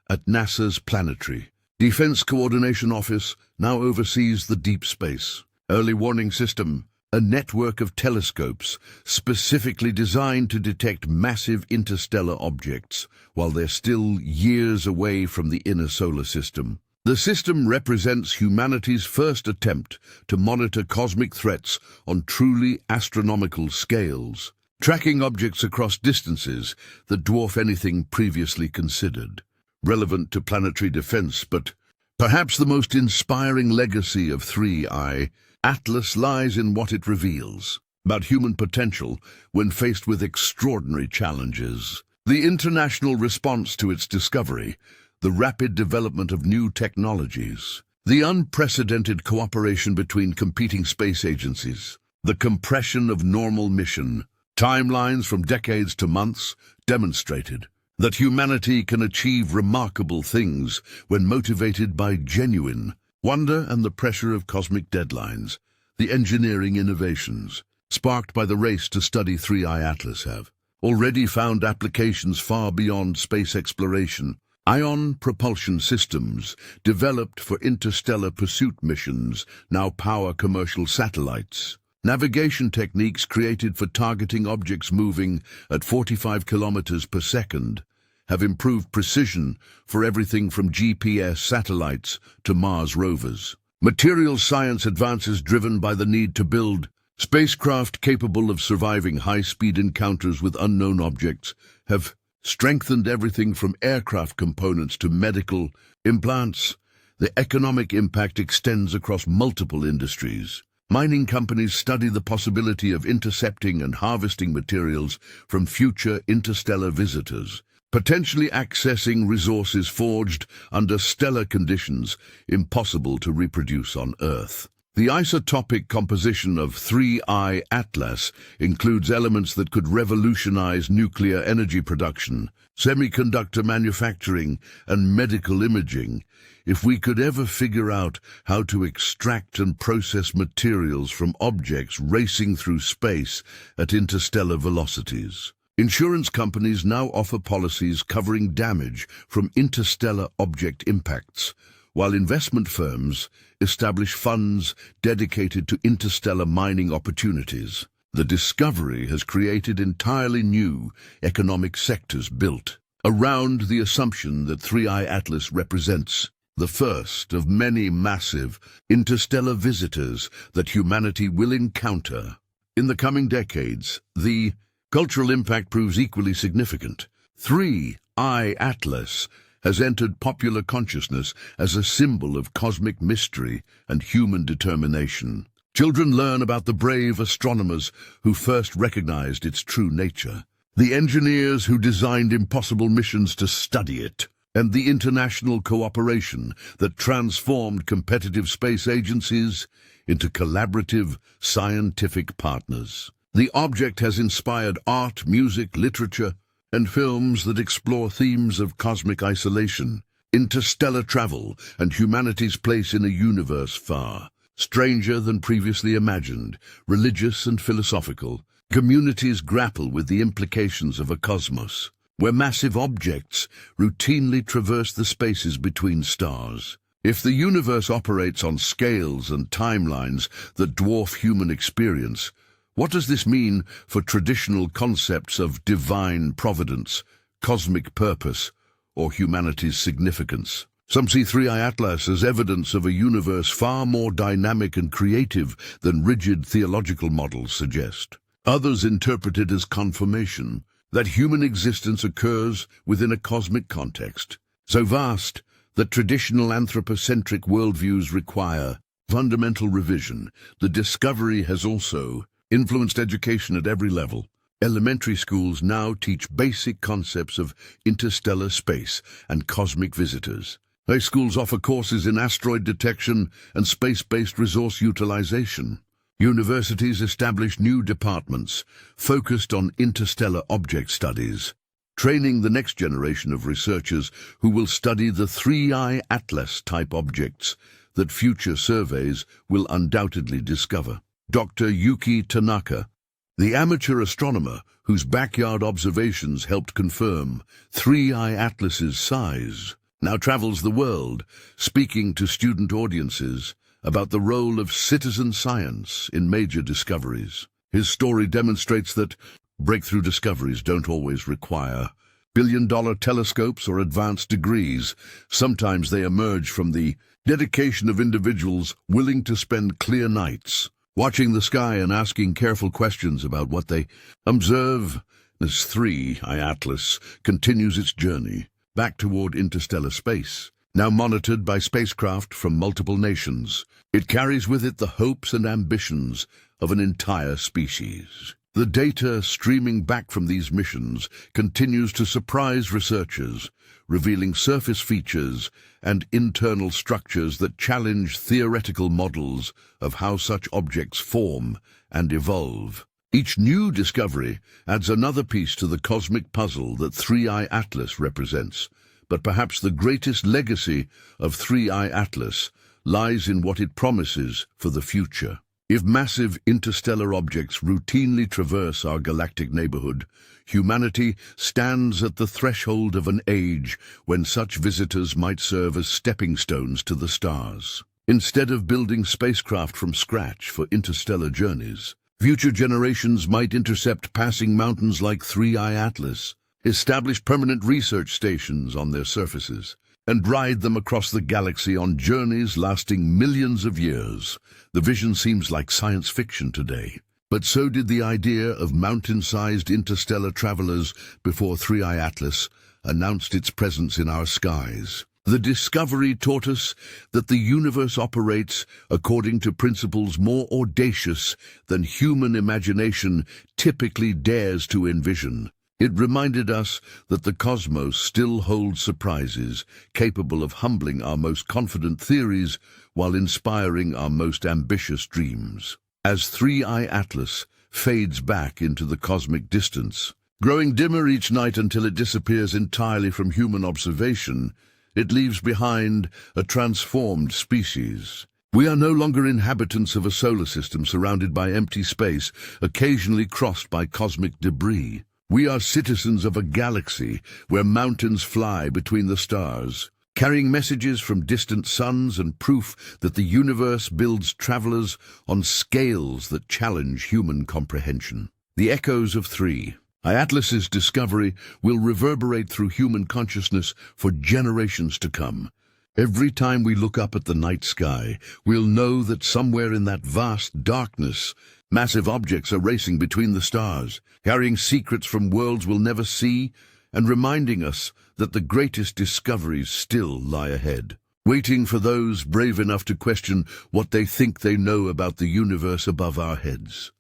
Speaker 2: at NASA's Planetary Defense Coordination Office now oversees the Deep Space Early Warning System, a network of telescopes specifically designed to detect massive interstellar objects while they're still years away from the inner solar system. The system represents humanity's first attempt to monitor cosmic threats on truly astronomical scales, tracking objects across distances that dwarf anything previously considered. Relevant to planetary defense, but perhaps the most inspiring legacy of 3I Atlas lies in what it reveals about human potential when faced with extraordinary challenges. The international response to its discovery, the rapid development of new technologies, the unprecedented cooperation between competing space agencies, the compression of normal mission timelines from decades to months demonstrated that humanity can achieve remarkable things when motivated by genuine wonder and the pressure of cosmic deadlines. The engineering innovations sparked by the race to study 3I Atlas have already found applications far beyond space exploration. Ion propulsion systems developed for interstellar pursuit missions now power commercial satellites. Navigation techniques created for targeting objects moving at 45 kilometers per second have improved precision for everything from GPS satellites to Mars rovers. Material science advances driven by the need to build spacecraft capable of surviving high-speed encounters with unknown objects have strengthened everything from aircraft components to medical implants. The economic impact extends across multiple industries. Mining companies study the possibility of intercepting and harvesting materials from future interstellar visitors, potentially accessing resources forged under stellar conditions impossible to reproduce on Earth. The isotopic composition of 3I Atlas includes elements that could revolutionize nuclear energy production, semiconductor manufacturing, and medical imaging. If we could ever figure out how to extract and process materials from objects racing through space at interstellar velocities. Insurance companies now offer policies covering damage from interstellar object impacts, while investment firms establish funds dedicated to interstellar mining opportunities. The discovery has created entirely new economic sectors built around the assumption that 3I Atlas represents the first of many massive interstellar visitors that humanity will encounter. In the coming decades, the cultural impact proves equally significant. 3I Atlas has entered popular consciousness as a symbol of cosmic mystery and human determination. Children learn about the brave astronomers who first recognized its true nature, the engineers who designed impossible missions to study it, and the international cooperation that transformed competitive space agencies into collaborative scientific partners. The object has inspired art, music, literature, and films that explore themes of cosmic isolation, interstellar travel, and humanity's place in a universe far stranger than previously imagined. Religious and philosophical communities grapple with the implications of a cosmos where massive objects routinely traverse the spaces between stars. If the universe operates on scales and timelines that dwarf human experience, what does this mean for traditional concepts of divine providence, cosmic purpose, or humanity's significance? Some see 3I Atlas as evidence of a universe far more dynamic and creative than rigid theological models suggest. Others interpret it as confirmation that human existence occurs within a cosmic context, so vast that traditional anthropocentric worldviews require fundamental revision. The discovery has also influenced education at every level. Elementary schools now teach basic concepts of interstellar space and cosmic visitors. High schools offer courses in asteroid detection and space-based resource utilization. Universities establish new departments focused on interstellar object studies, training the next generation of researchers who will study the 3I Atlas-type objects that future surveys will undoubtedly discover. Dr. Yuki Tanaka, the amateur astronomer whose backyard observations helped confirm 3I Atlas's size, now travels the world, speaking to student audiences about the role of citizen science in major discoveries. His story demonstrates that breakthrough discoveries don't always require billion-dollar telescopes or advanced degrees. Sometimes they emerge from the dedication of individuals willing to spend clear nights watching the sky and asking careful questions about what they observe. As 3I Atlas continues its journey back toward interstellar space, now monitored by spacecraft from multiple nations. It carries with it the hopes and ambitions of an entire species. The data streaming back from these missions continues to surprise researchers, revealing surface features and internal structures that challenge theoretical models of how such objects form and evolve. Each new discovery adds another piece to the cosmic puzzle that 3I Atlas represents. But perhaps the greatest legacy of 3I Atlas lies in what it promises for the future. If massive interstellar objects routinely traverse our galactic neighborhood, humanity stands at the threshold of an age when such visitors might serve as stepping stones to the stars. Instead of building spacecraft from scratch for interstellar journeys, future generations might intercept passing mountains like 3I Atlas, establish permanent research stations on their surfaces, and ride them across the galaxy on journeys lasting millions of years. The vision seems like science fiction today, but so did the idea of mountain-sized interstellar travelers before 3I Atlas announced its presence in our skies. The discovery taught us that the universe operates according to principles more audacious than human imagination typically dares to envision. It reminded us that the cosmos still holds surprises capable of humbling our most confident theories while inspiring our most ambitious dreams. As 3I Atlas fades back into the cosmic distance, growing dimmer each night until it disappears entirely from human observation, it leaves behind a transformed species. We are no longer inhabitants of a solar system surrounded by empty space, occasionally crossed by cosmic debris. We are citizens of a galaxy where mountains fly between the stars, carrying messages from distant suns and proof that the universe builds travelers on scales that challenge human comprehension. The echoes of 3I Atlas's discovery will reverberate through human consciousness for generations to come. Every time we look up at the night sky, we'll know that somewhere in that vast darkness, massive objects are racing between the stars, carrying secrets from worlds we'll never see, and reminding us that the greatest discoveries still lie ahead, waiting for those brave enough to question what they think they know about the universe above our heads.